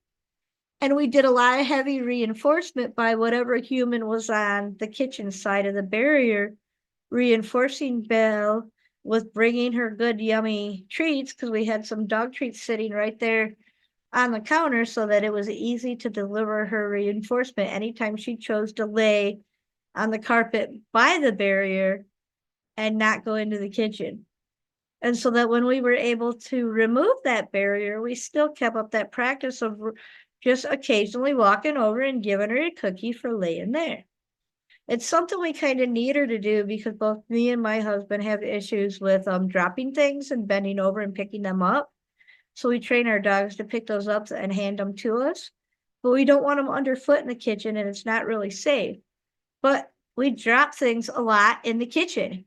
And we did a lot of heavy reinforcement by whatever human was on the kitchen side of the barrier, reinforcing Belle with bringing her good, yummy treats, because we had some dog treats sitting right there on the counter so that it was easy to deliver her reinforcement anytime she chose to lay on the carpet by the barrier and not go into the kitchen. And so that when we were able to remove that barrier, we still kept up that practice of just occasionally walking over and giving her a cookie for laying there. It's something we kind of need her to do because both me and my husband have issues with dropping things and bending over and picking them up. So we train our dogs to pick those up and hand them to us. But we don't want them underfoot in the kitchen, and it's not really safe. But we drop things a lot in the kitchen.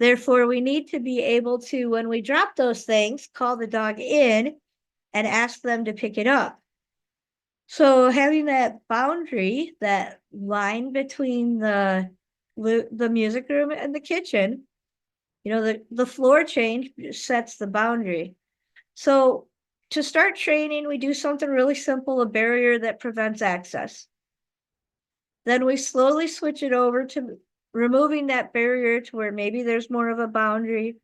Therefore, we need to be able to, when we drop those things, call the dog in and ask them to pick it up. So having that boundary, that line between the music room and the kitchen, the floor change sets the boundary. So to start training, we do something really simple, a barrier that prevents access. Then we slowly switch it over to removing that barrier to where maybe there's more of a boundary.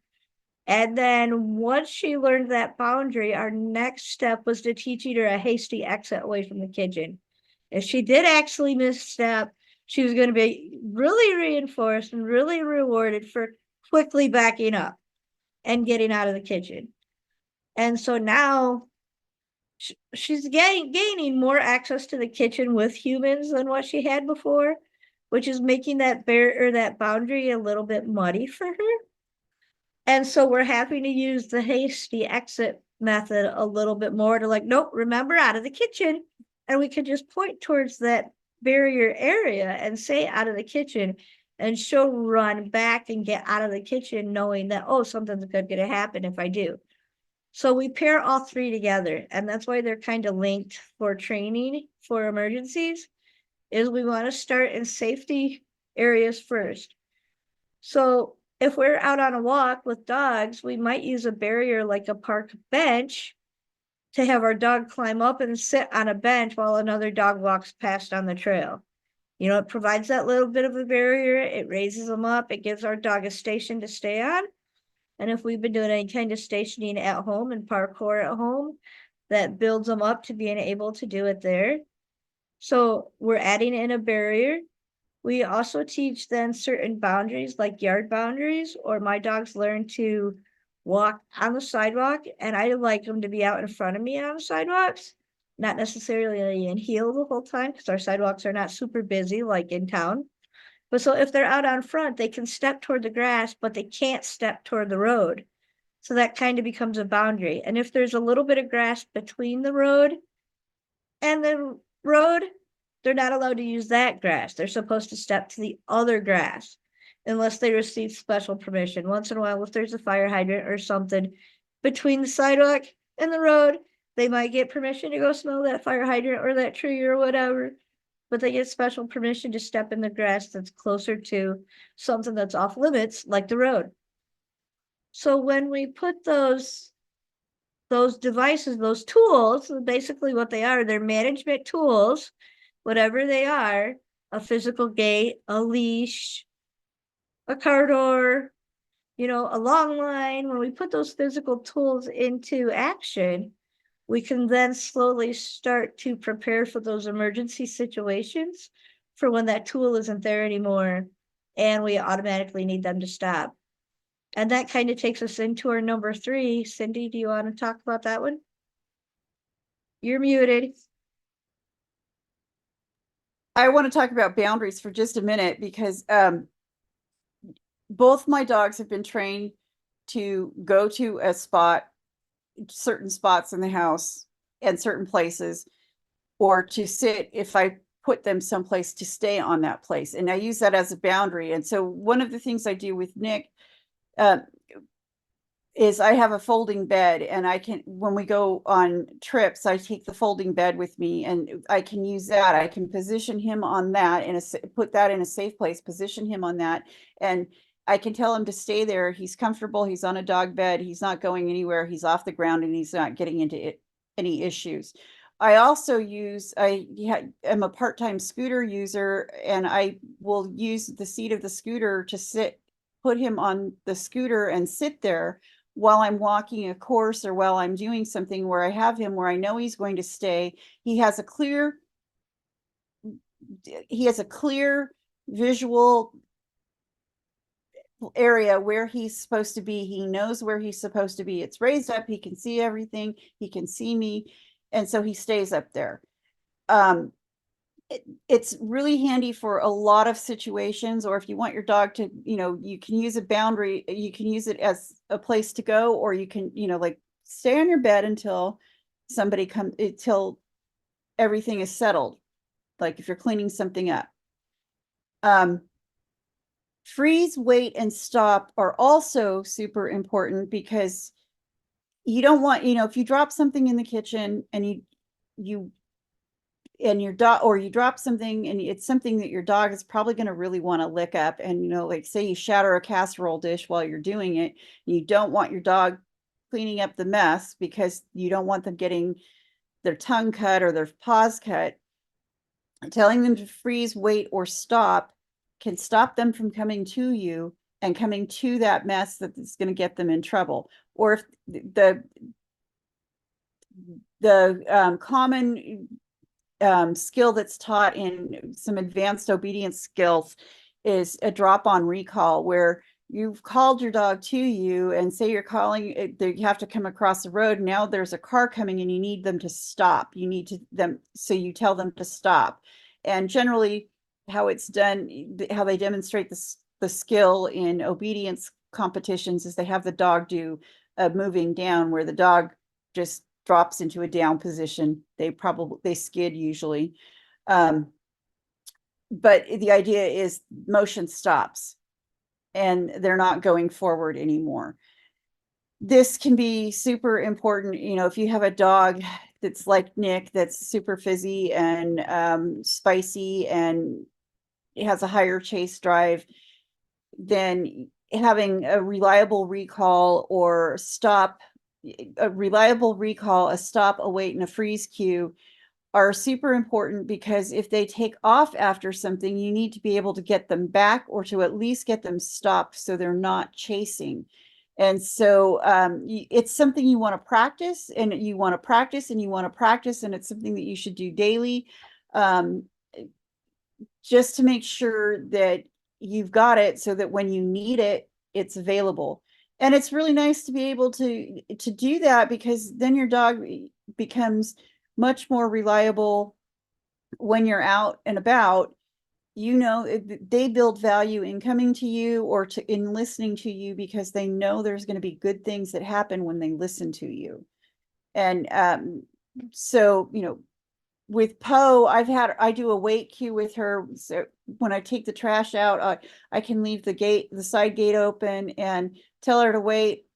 And then once she learned that boundary, our next step was to teaching her a hasty exit away from the kitchen. If she did actually misstep, she was going to be really reinforced and really rewarded for quickly backing up and getting out of the kitchen. And so now she's gaining more access to the kitchen with humans than what she had before, which is making that boundary a little bit muddy for her. And so we're having to use the hasty exit method a little bit more to nope, remember, out of the kitchen. And we could just point towards that barrier area and say out of the kitchen, and she'll run back and get out of the kitchen knowing that, oh, something's good going to happen if I do. So we pair all three together, and that's why they're kind of linked for training for emergencies, is we want to start in safety areas first. So if we're out on a walk with dogs, we might use a barrier like a park bench to have our dog climb up and sit on a bench while another dog walks past on the trail. It provides that little bit of a barrier. It raises them up. It gives our dog a station to stay on. And if we've been doing any kind of stationing at home and parkour at home, that builds them up to being able to do it there. So we're adding in a barrier. We also teach then certain boundaries like yard boundaries, or my dogs learn to walk on the sidewalk, and I like them to be out in front of me on the sidewalks, not necessarily in heel the whole time because our sidewalks are not super busy like in town. But so if they're out on front, they can step toward the grass, but they can't step toward the road. So that kind of becomes a boundary. And if there's a little bit of grass between the road and the road, they're not allowed to use that grass. They're supposed to step to the other grass unless they receive special permission. Once in a while, if there's a fire hydrant or something between the sidewalk and the road, they might get permission to go smell that fire hydrant or that tree or whatever, but they get special permission to step in the grass that's closer to something that's off limits, like the road. So when we put those devices, those tools, basically what they are, they're management tools, whatever they are, a physical gate, a leash, a car door, a long line. When we put those physical tools into action, we can then slowly start to prepare for those emergency situations for when that tool isn't there anymore and we automatically need them to stop. And that kind of takes us into our number 3. Cindy, do you want to talk about that one? You're muted. I want to talk about boundaries for just a minute because both my dogs have been trained to go to a spot, certain spots in the house and certain places, or to sit if I put them someplace to stay on that place. And I use that as a boundary. And so one of the things I do with Nick is I have a folding bed, and I can, when we go on trips, I take the folding bed with me, and I can use that. I can position him on that and put that in a safe place, position him on that. And I can tell him to stay there. He's comfortable. He's on a dog bed. He's not going anywhere. He's off the ground, and he's not getting into any issues. I also use, am a part-time scooter user, and I will use the seat of the scooter to put him on the scooter and sit there while I'm walking a course or while I'm doing something where I have him where I know he's going to stay. He has a clear visual area where he's supposed to be. He knows where he's supposed to be. It's raised up. He can see everything. He can see me. And so he stays up there. It's really handy for a lot of situations, or if you want your dog to, you can use a boundary, you can use it as a place to go, or you can, like stay on your bed until somebody comes, until everything is settled. Like if you're cleaning something up. Freeze, wait, and stop are also super important, because you don't want, if you drop something in the kitchen and your dog, or you drop something and it's something that your dog is probably going to really want to lick up, and like say you shatter a casserole dish while you're doing it, you don't want your dog cleaning up the mess because you don't want them getting their tongue cut or their paws cut. Telling them to freeze, wait, or stop can stop them from coming to you and coming to that mess that is going to get them in trouble. Or if the common skill that's taught in some advanced obedience skills is a drop-on recall, where you've called your dog to you, and say you're calling, you have to come across the road. Now there's a car coming and you need them to stop. So you tell them to stop. And generally how it's done, how they demonstrate the skill in obedience competitions, is they have the dog do a moving down, where the dog just drops into a down position. They skid usually. But the idea is motion stops and they're not going forward anymore. This can be super important, if you have a dog that's like Nick, that's super fizzy and spicy and has a higher chase drive, then having a reliable recall, a stop, a stop, a wait, and a freeze cue are super important, because if they take off after something, you need to be able to get them back, or to at least get them stopped so they're not chasing. And so it's something you want to practice, and you want to practice, and you want to practice, and it's something that you should do daily, just to make sure that you've got it, so that when you need it, it's available. And it's really nice to be able to do that, because then your dog becomes much more reliable when you're out and about. They build value in coming to you, or in listening to you, because they know there's going to be good things that happen when they listen to you. And so with Poe, I do a wait cue with her. So when I take the trash out, I can leave the side gate open, and tell her to wait,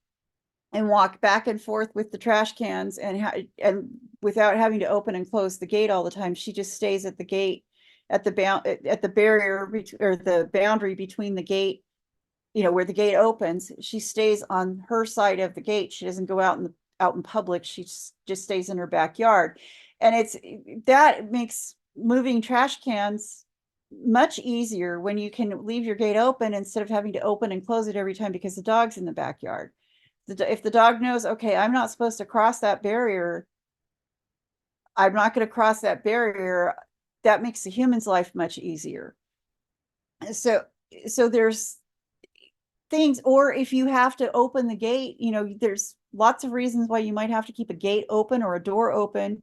and walk back and forth with the trash cans, and without having to open and close the gate all the time. She just stays at the gate, at the barrier, or the boundary between the gate, where the gate opens. She stays on her side of the gate. She doesn't go out in public. She just stays in her backyard. And that makes moving trash cans much easier when you can leave your gate open, instead of having to open and close it every time because the dog's in the backyard. If the dog knows, okay, I'm not supposed to cross that barrier, I'm not going to cross that barrier, that makes the human's life much easier. So there's things, or if you have to open the gate, there's lots of reasons why you might have to keep a gate open or a door open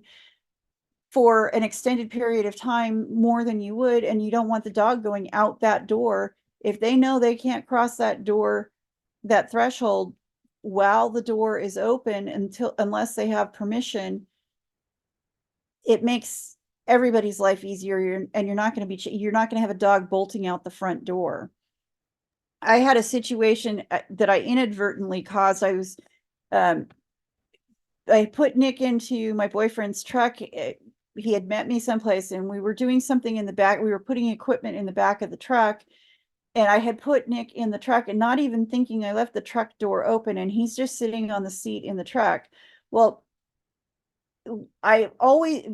for an extended period of time, more than you would, and you don't want the dog going out that door. If they know they can't cross that door, that threshold, while the door is open, unless they have permission, it makes everybody's life easier, and you're not going to you're not going to have a dog bolting out the front door. I had a situation that I inadvertently caused. Um, I put Nick into my boyfriend's truck. He had met me someplace and we were doing something in the back. We were putting equipment in the back of the truck. And I had put Nick in the truck and not even thinking, I left the truck door open and he's just sitting on the seat in the truck. Well, I always,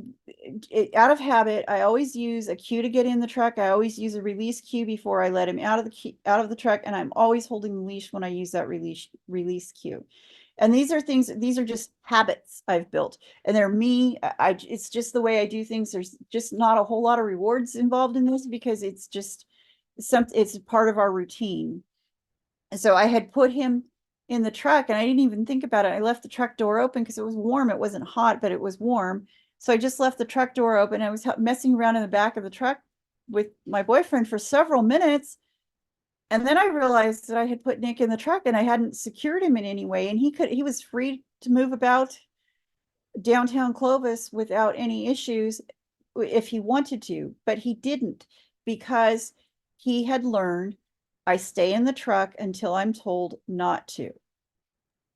out of habit, I always use a cue to get in the truck. I always use a release cue before I let him out of the truck, and I'm always holding the leash when I use that release cue. And these are just habits I've built, and they're me. It's just the way I do things. There's just not a whole lot of rewards involved in this because it's just it's part of our routine. And so I had put him in the truck and I didn't even think about it. I left the truck door open because it was warm. It wasn't hot, but it was warm. So I just left the truck door open. I was messing around in the back of the truck with my boyfriend for several minutes. And then I realized that I had put Nick in the truck and I hadn't secured him in any way. And he was free to move about downtown Clovis without any issues if he wanted to, but he didn't because he had learned I stay in the truck until I'm told not to.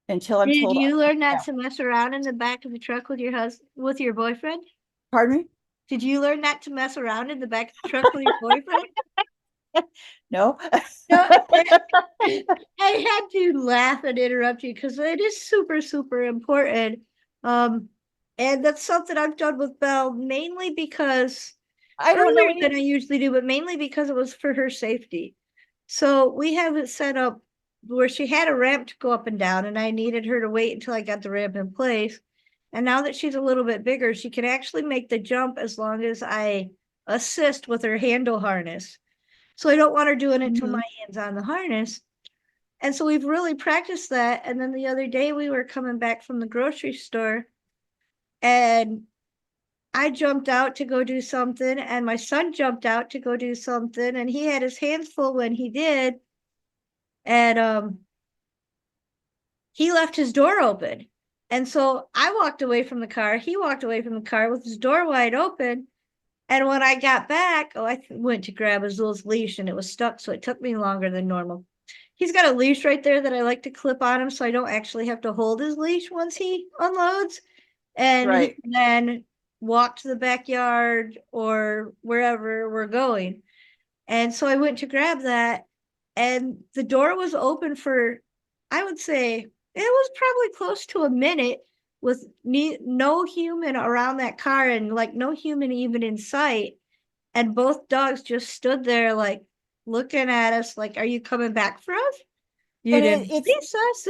Until I'm Did told, you learn not to mess around in the back of the truck with your boyfriend? pardon me? Did you learn not to mess around in the back of the truck with your boyfriend? No. No, I had to laugh and interrupt you because it is super, super important. Um, and that's something I've done with Belle mainly because I don't know earlier any. than I usually do, but mainly because it was for her safety. So we have it set up where she had a ramp to go up and down, and I needed her to wait until I got the ramp in place. And now that she's a little bit bigger, she can actually make the jump as long as I assist with her handle harness. So I don't want her doing it till my Mhm. hands on the harness. And so we've really practiced that. And then the other day we were coming back from the grocery store and I jumped out to go do something, and my son jumped out to go do something, and he had his hands full when he did. And he left his door open. And so I walked away from the car. He walked away from the car with his door wide open. And when I got back, I went to grab Azul's leash and it was stuck. So it took me longer than normal. He's got a leash right there that I like to clip on him so I don't actually have to hold his leash once he unloads. And he Right. can then walk to the backyard or wherever we're going. And so I went to grab that, and the door was open for, I would say, it was probably close to a minute with no human around that car and like no human even in sight. And both dogs just stood there, like looking at us, like, "Are you coming back for us? You And didn't release us."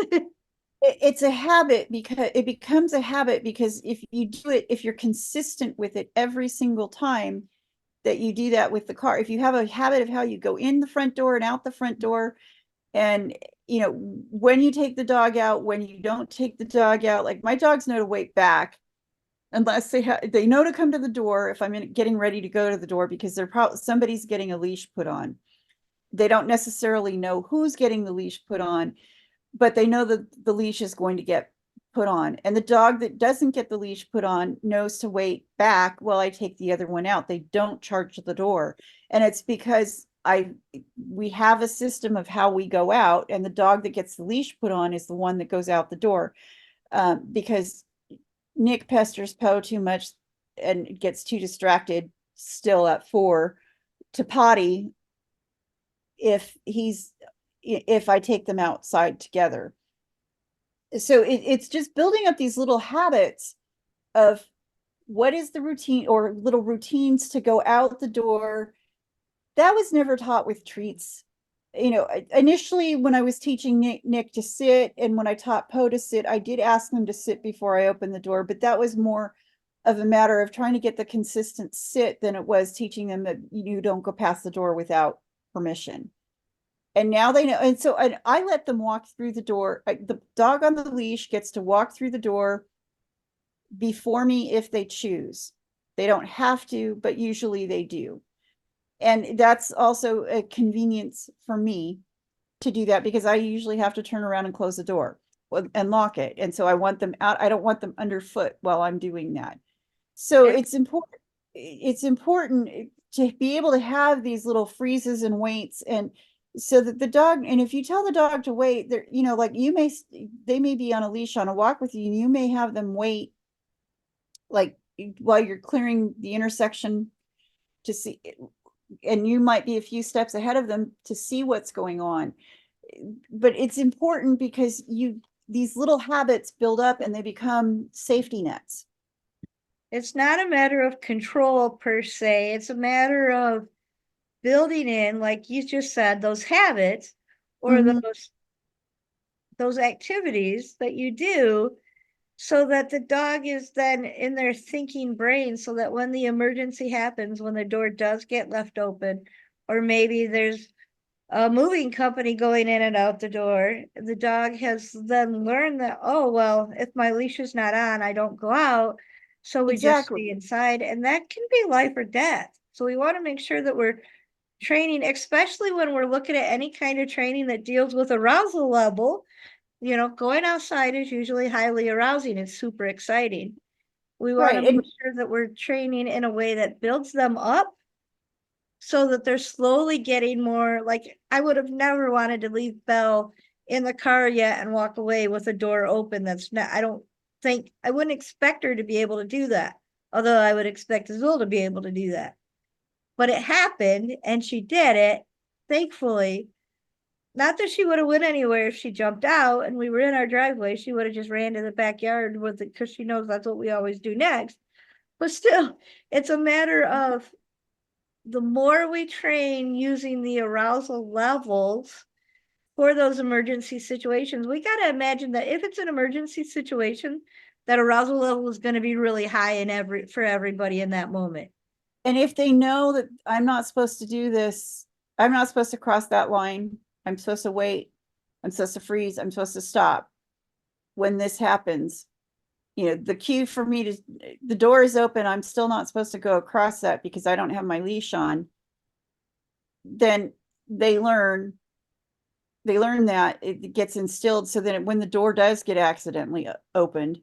it's a habit because it becomes a habit because if you do it, if you're consistent with it every single time that you do that with the car, if you have a habit of how you go in the front door and out the front door, and when you take the dog out, when you don't take the dog out, like my dogs know to wait back unless they know to come to the door if I'm getting ready to go to the door because they're probably somebody's getting a leash put on. They don't necessarily know who's getting the leash put on, but they know that the leash is going to get put on. And the dog that doesn't get the leash put on knows to wait back while I take the other one out. They don't charge the door. And it's because we have a system of how we go out, and the dog that gets the leash put on is the one that goes out the door. Because Nick pesters Poe too much and gets too distracted still at 4 to potty if I take them outside together. So it's just building up these little habits of what is the routine or little routines to go out the door. That was never taught with treats. Initially when I was teaching Nick to sit and when I taught Poe to sit, I did ask them to sit before I opened the door, but that was more of a matter of trying to get the consistent sit than it was teaching them that you don't go past the door without permission. And now they know. And so I let them walk through the door. The dog on the leash gets to walk through the door before me if they choose. They don't have to, but usually they do. And that's also a convenience for me to do that because I usually have to turn around and close the door and lock it. And so I want them out. I don't want them underfoot while I'm doing that. So it's important. it's important to be able to have these little freezes and waits, and so that the dog, and if you tell the dog to wait, there, like they may be on a leash on a walk with you, and you may have them wait, like while you're clearing the intersection to see, and you might be a few steps ahead of them to see what's going on. But it's important because these little habits build up and they become safety nets. It's not a matter of control per se. It's a matter of building in, like you just said, those habits or Mhm. those activities that you do so that the dog is then in their thinking brain so that when the emergency happens, when the door does get left open, or maybe there's a moving company going in and out the door, the dog has then learned that, oh, well, if my leash is not on, I don't go out. So we just Exactly. stay inside, and that can be life or death. So we want to make sure that we're training, especially when we're looking at any kind of training that deals with arousal level. Going outside is usually highly arousing. It's super exciting. We want to Right. make And sure that we're training in a way that builds them up so that they're slowly getting more like I would have never wanted to leave Belle in the car yet and walk away with the door open. That's not, I don't think, I wouldn't expect her to be able to do that. Although I would expect Azul to be able to do that. But it happened and she did it, thankfully. Not that she would have went anywhere if she jumped out and we were in our driveway. She would have just ran to the backyard with it because she knows that's what we always do next. But still, it's a matter of the more we train using the arousal levels for those emergency situations, we got to imagine that if it's an emergency situation, that arousal level is going to be really high for everybody in that moment. if they know that I'm not supposed to do this, I'm not supposed to cross that line, I'm supposed to wait, I'm supposed to freeze, I'm supposed to stop when this happens. The cue for me to, the door is open, I'm still not supposed to go across that because I don't have my leash on. Then they learn that it gets instilled so that when the door does get accidentally opened,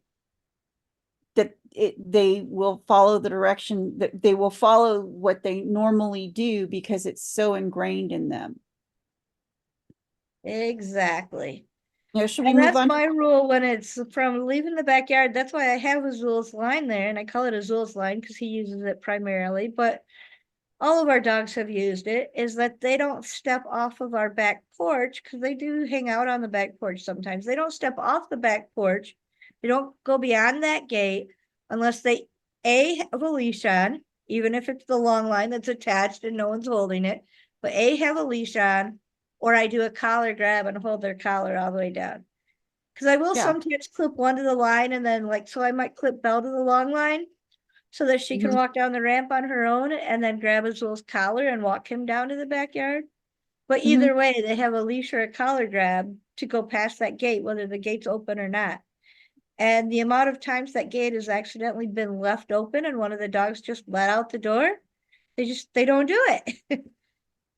that they will follow the direction, that they will follow what they normally do because it's so ingrained in them. Exactly. Should we And move that's on to? my rule when it's from leaving the backyard. That's why I have Azul's line there, and I call it Azul's line because he uses it primarily. But all of our dogs have used it, is that they don't step off of our back porch because they do hang out on the back porch sometimes. They don't step off the back porch. They don't go beyond that gate unless they have a leash on, even if it's the long line that's attached and no one's holding it. But have a leash on, or I do a collar grab and hold their collar all the way down. Because I will Yeah. sometimes clip one to the line and then so I might clip Belle to the long line so that she can Mhm. walk down the ramp on her own and then grab Azul's collar and walk him down to the backyard. But Mhm. either way, they have a leash or a collar grab to go past that gate, whether the gate's open or not. And the amount of times that gate has accidentally been left open and one of the dogs just let out the door, they don't do it They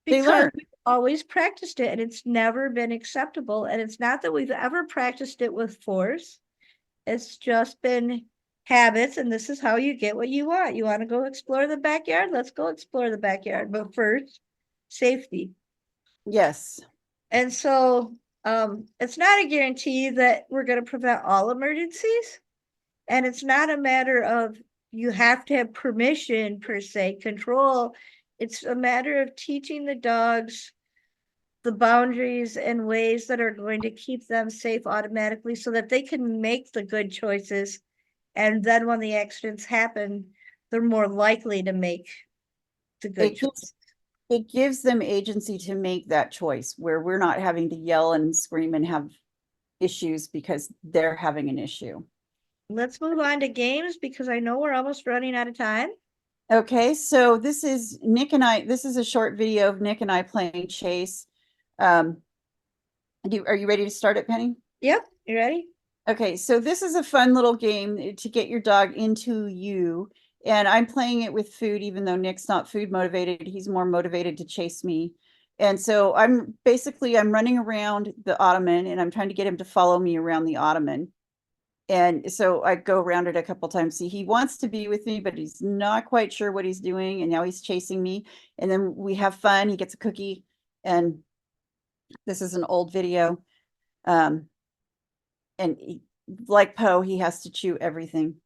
because learn. we've always practiced it and it's never been acceptable. And it's not that we've ever practiced it with force. It's just been habits, and this is how you get what you want. You want to go explore the backyard? Let's go explore the backyard. But first, safety. Yes. And so it's not a guarantee that we're going to prevent all emergencies. And it's not a matter of you have to have permission per se, control. It's a matter of teaching the dogs the boundaries and ways that are going to keep them safe automatically so that they can make the good choices. And then when the accidents happen, they're more likely to make the good It gives choice. it gives them agency to make that choice where we're not having to yell and scream and have issues because they're having an issue. Let's move on to games because I know we're almost running out of time. Okay, so this is Nick and I. This is a short video of Nick and I playing chase. Um, are you ready to start it, Penny? Yep, you ready? Okay, so this is a fun little game to get your dog into you. And I'm playing it with food, even though Nick's not food motivated. He's more motivated to chase me. And so I'm running around the ottoman and I'm trying to get him to follow me around the ottoman. And so I go around it a couple times. See, he wants to be with me, but he's not quite sure what he's doing. And now he's chasing me. And then we have fun. He gets a cookie. And this is an old video. Um, and like Poe, he has to chew everything.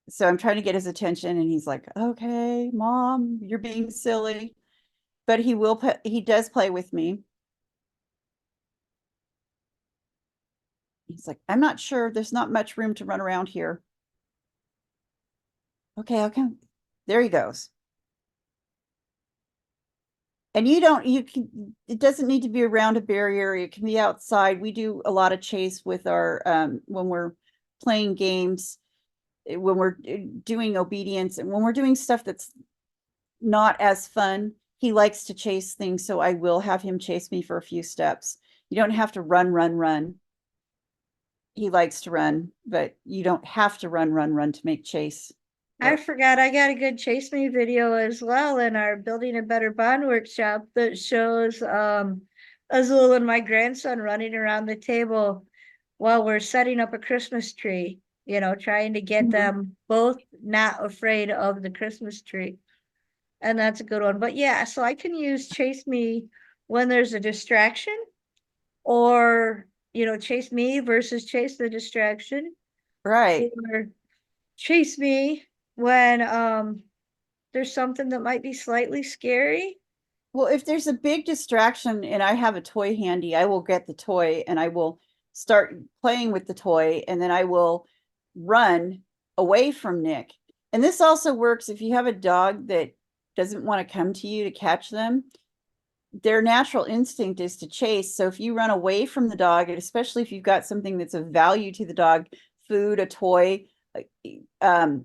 So I'm trying to get his attention, and he's like, "Okay, Mom, you're being silly." But he does play with me. He's like, "I'm not sure. There's not much room to run around here." Okay, okay. There he goes. And it doesn't need to be around a barrier. It can be outside. We do a lot of chase with our, when we're playing games, when we're doing obedience, and when we're doing stuff that's not as fun. He likes to chase things, so I will have him chase me for a few steps. You don't have to run, run, run. He likes to run, but you don't have to run, run, run to make chase I work. forgot I got a good chase me video as well in our Building a Better Bond workshop that shows Azul and my grandson running around the table while we're setting up a Christmas tree, you know, trying to get them both not afraid of the Christmas tree. And that's a good one. But yeah, so I can use chase me when there's a distraction, or, you know, chase me versus chase the distraction, Right. or chase me when there's something that might be slightly scary. Well, if there's a big distraction and I have a toy handy, I will get the toy and I will start playing with the toy, and then I will run away from Nick. And this also works if you have a dog that doesn't want to come to you to catch them. Their natural instinct is to chase. So if you run away from the dog, and especially if you've got something that's of value to the dog, food, a toy, um,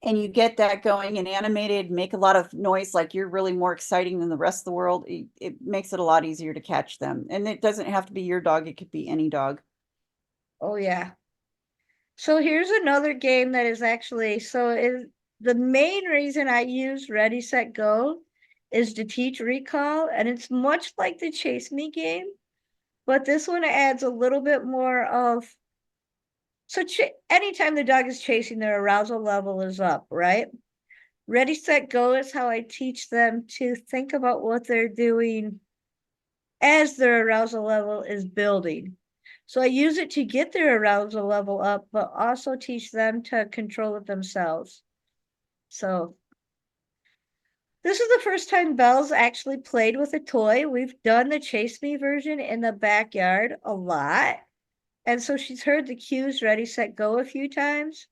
and you get that going and animated, make a lot of noise, like you're really more exciting than the rest of the world, it makes it a lot easier to catch them. And it doesn't have to be your dog, it could be any dog. Oh yeah. So here's another game that is actually, the main reason I use Ready, Set, Go is to teach recall, and it's much like the Chase Me game, but this one adds a little bit more of, anytime the dog is chasing, their arousal level is up, right? Ready, Set, Go is how I teach them to think about what they're doing as their arousal level is building. So I use it to get their arousal level up, but also teach them to control it themselves. So this is the first time Belle's actually played with a toy. We've done the Chase Me version in the backyard a lot. And so she's heard the cues Ready, Set, Go a few times.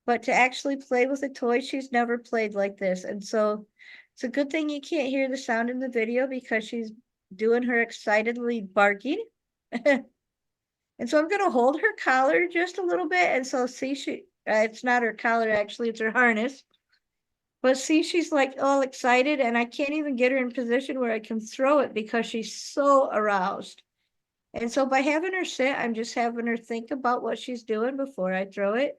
But to actually play with a toy, she's never played like this. And so it's a good thing you can't hear the sound in the video, because she's doing her excitedly barking. And so I'm going to hold her collar just a little bit. And so see, it's not her collar, actually, it's her harness. But see, she's like all excited, and I can't even get her in position where I can throw it because she's so aroused. And so by having her sit, I'm just having her think about what she's doing before I throw it.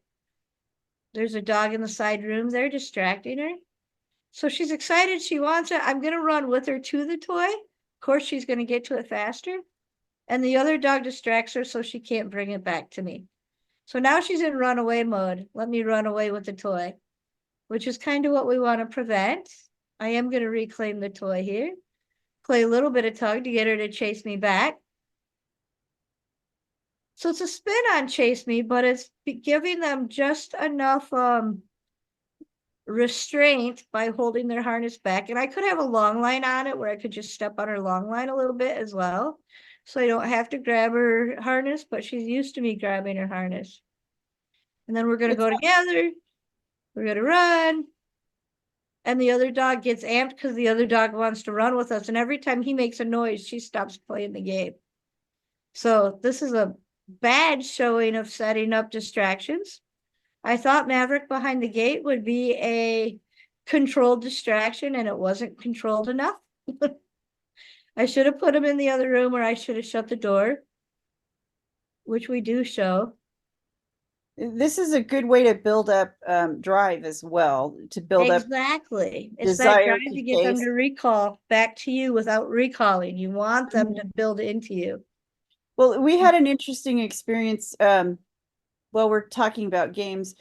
There's a dog in the side room there distracting her. So she's excited. She wants it. I'm going to run with her to the toy. Of course, she's going to get to it faster. And the other dog distracts her, so she can't bring it back to me. So now she's in runaway mode. Let me run away with the toy, which is kind of what we want to prevent. I am going to reclaim the toy here. Play a little bit of tug to get her to chase me back. So it's a spin on chase me, but it's giving them just enough restraint by holding their harness back. And I could have a long line on it where I could just step on her long line a little bit as well. So I don't have to grab her harness, but she's used to me grabbing her harness. And then we're going to It's go together. We're going to run. And the other dog gets amped because the other dog wants to run with us. And every time he makes a noise, she stops playing the game. So this is a bad showing of setting up distractions. I thought Maverick behind the gate would be a controlled distraction, and it wasn't controlled enough. I should have put him in the other room, or I should have shut the door, which we do show. This is a good way to build up drive as well, to build up Exactly. It's that desire drive to to get them chase. to recall back to you without recalling. You want them to build into you. Well, we had an interesting experience while we're talking about games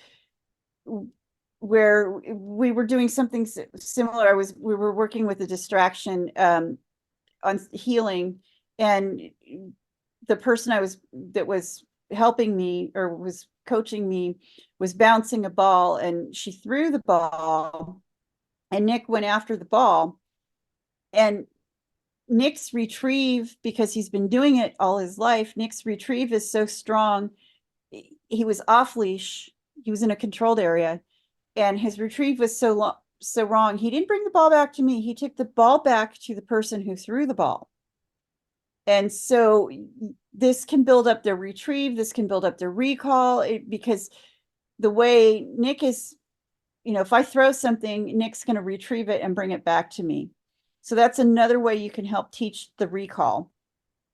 where we were doing something similar. We were working with a distraction on healing, and the person that was helping me or was coaching me was bouncing a ball, and she threw the ball, and Nick went after the ball, and Nick's retrieve, because he's been doing it all his life, Nick's retrieve is so strong. He was off leash. He was in a controlled area, and his retrieve was so wrong. He didn't bring the ball back to me. He took the ball back to the person who threw the ball. And so this can build up their retrieve. This can build up their recall, because the way Nick is, if I throw something, Nick's going to retrieve it and bring it back to me. So that's another way you can help teach the recall.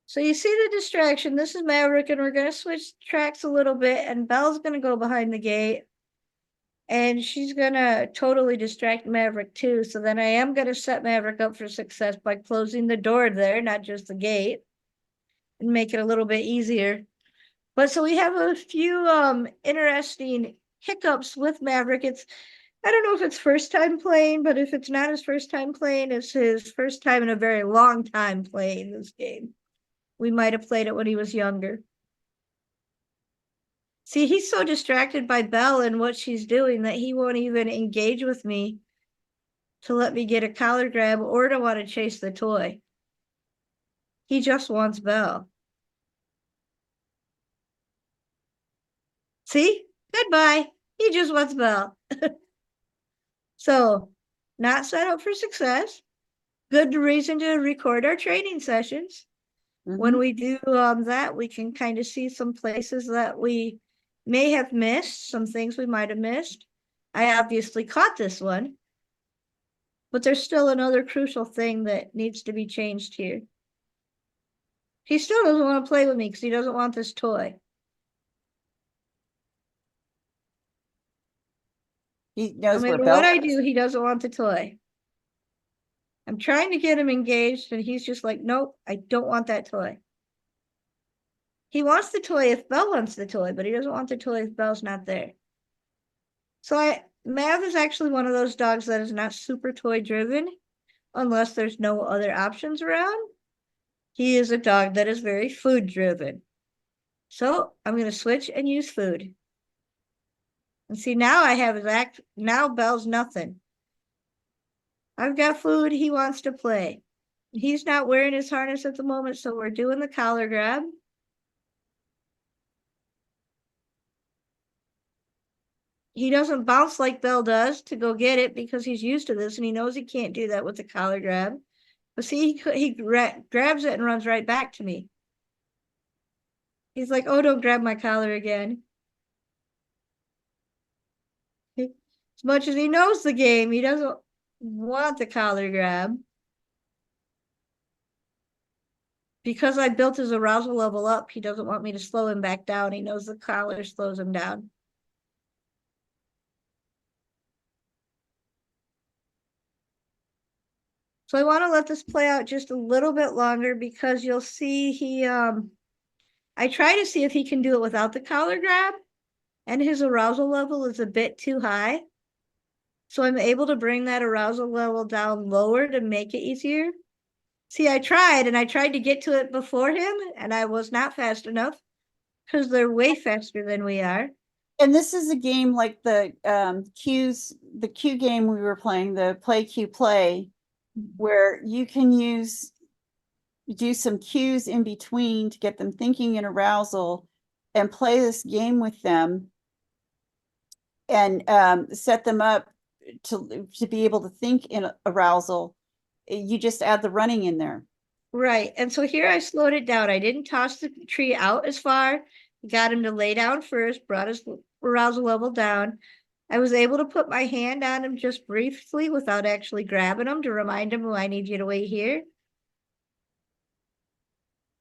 So you see the distraction. This is Maverick, and we're going to switch tracks a little bit, and Belle's going to go behind the gate. And she's going to totally distract Maverick too. So then I am going to set Maverick up for success by closing the door there, not just the gate, and make it a little bit easier. But so we have a few interesting hiccups with Maverick. I don't know if it's first time playing, but if it's not his first time playing, it's his first time in a very long time playing this game. We might have played it when he was younger. See, he's so distracted by Belle and what she's doing that he won't even engage with me to let me get a collar grab or to want to chase the toy. He just wants Belle. See? Goodbye. He just wants Belle. So, not set up for success. Good reason to record our training sessions. When we do that, we can kind of see some places that we may have missed, some things we might have missed. I obviously caught this one, but there's still another crucial thing that needs to be changed here. He still doesn't want to play with me because he doesn't want this toy. He knows No where matter Belle what I is. do, he doesn't want the toy. I'm trying to get him engaged, and he's just like, nope, I don't want that toy. He wants the toy if Belle wants the toy, but he doesn't want the toy if Belle's not there. So Mav is actually one of those dogs that is not super toy driven unless there's no other options around. He is a dog that is very food driven. So I'm going to switch and use food. And see, now I have his now Belle's nothing. I've got food. He wants to play. He's not wearing his harness at the moment, so we're doing the collar grab. He doesn't bounce like Belle does to go get it because he's used to this and he knows he can't do that with the collar grab. But see, he grabs it and runs right back to me. He's like, oh, don't grab my collar again. As much as he knows the game, he doesn't want the collar grab. Because I built his arousal level up, he doesn't want me to slow him back down. He knows the collar slows him down. So I want to let this play out just a little bit longer because you'll see I try to see if he can do it without the collar grab, and his arousal level is a bit too high. So I'm able to bring that arousal level down lower to make it easier. See, I tried to get to it before him, and I was not fast enough because they're way faster than we are. And this is a game like the cue game we were playing, the play cue play, where you can do some cues in between to get them thinking in arousal and play this game with them and set them up to be able to think in arousal. You just add the running in there. Right. And so here I slowed it down. I didn't toss the tree out as far. Got him to lay down first, brought his arousal level down. I was able to put my hand on him just briefly without actually grabbing him to remind him, oh, I need you to wait here.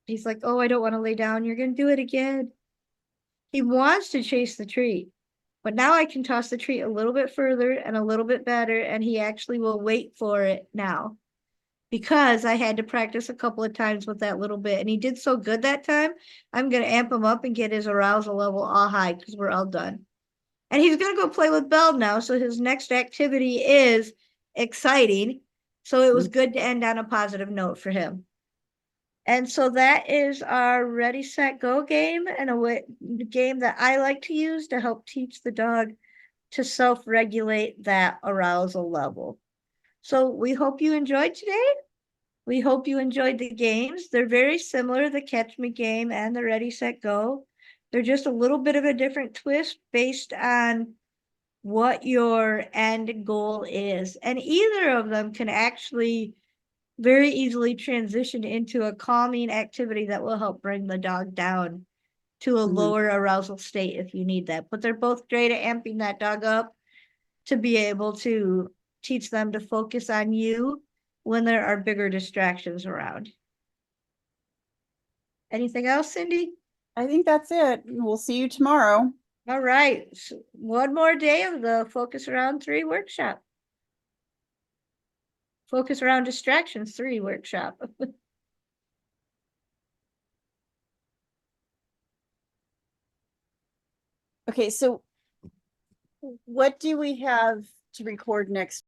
He's like, oh, I don't want to lay down. You're going to do it again. He wants to chase the tree. But now I can toss the tree a little bit further and a little bit better, and he actually will wait for it now because I had to practice a couple of times with that little bit. And he did so good that time. I'm going to amp him up and get his arousal level all high because we're all done. And he's going to go play with Belle now. So his next activity is exciting. So it was good to end on a positive note for him. And so that is our Ready, Set, Go game, and a game that I like to use to help teach the dog to self-regulate that arousal level. So we hope you enjoyed today. We hope you enjoyed the games. They're very similar, the Catch Me game and the Ready, Set, Go. They're just a little bit of a different twist based on what your end goal is. And either of them can actually very easily transition into a calming activity that will help bring the dog down to a lower arousal state if you need that. But they're both great at amping that dog up to be able to teach them to focus on you when there are bigger distractions around. Anything else, Cindy? I think that's it. We'll see you tomorrow. All right. So one more day of the Focus Around 3 workshop. Focus Around Distractions 3 workshop. Okay, so what do we have to record next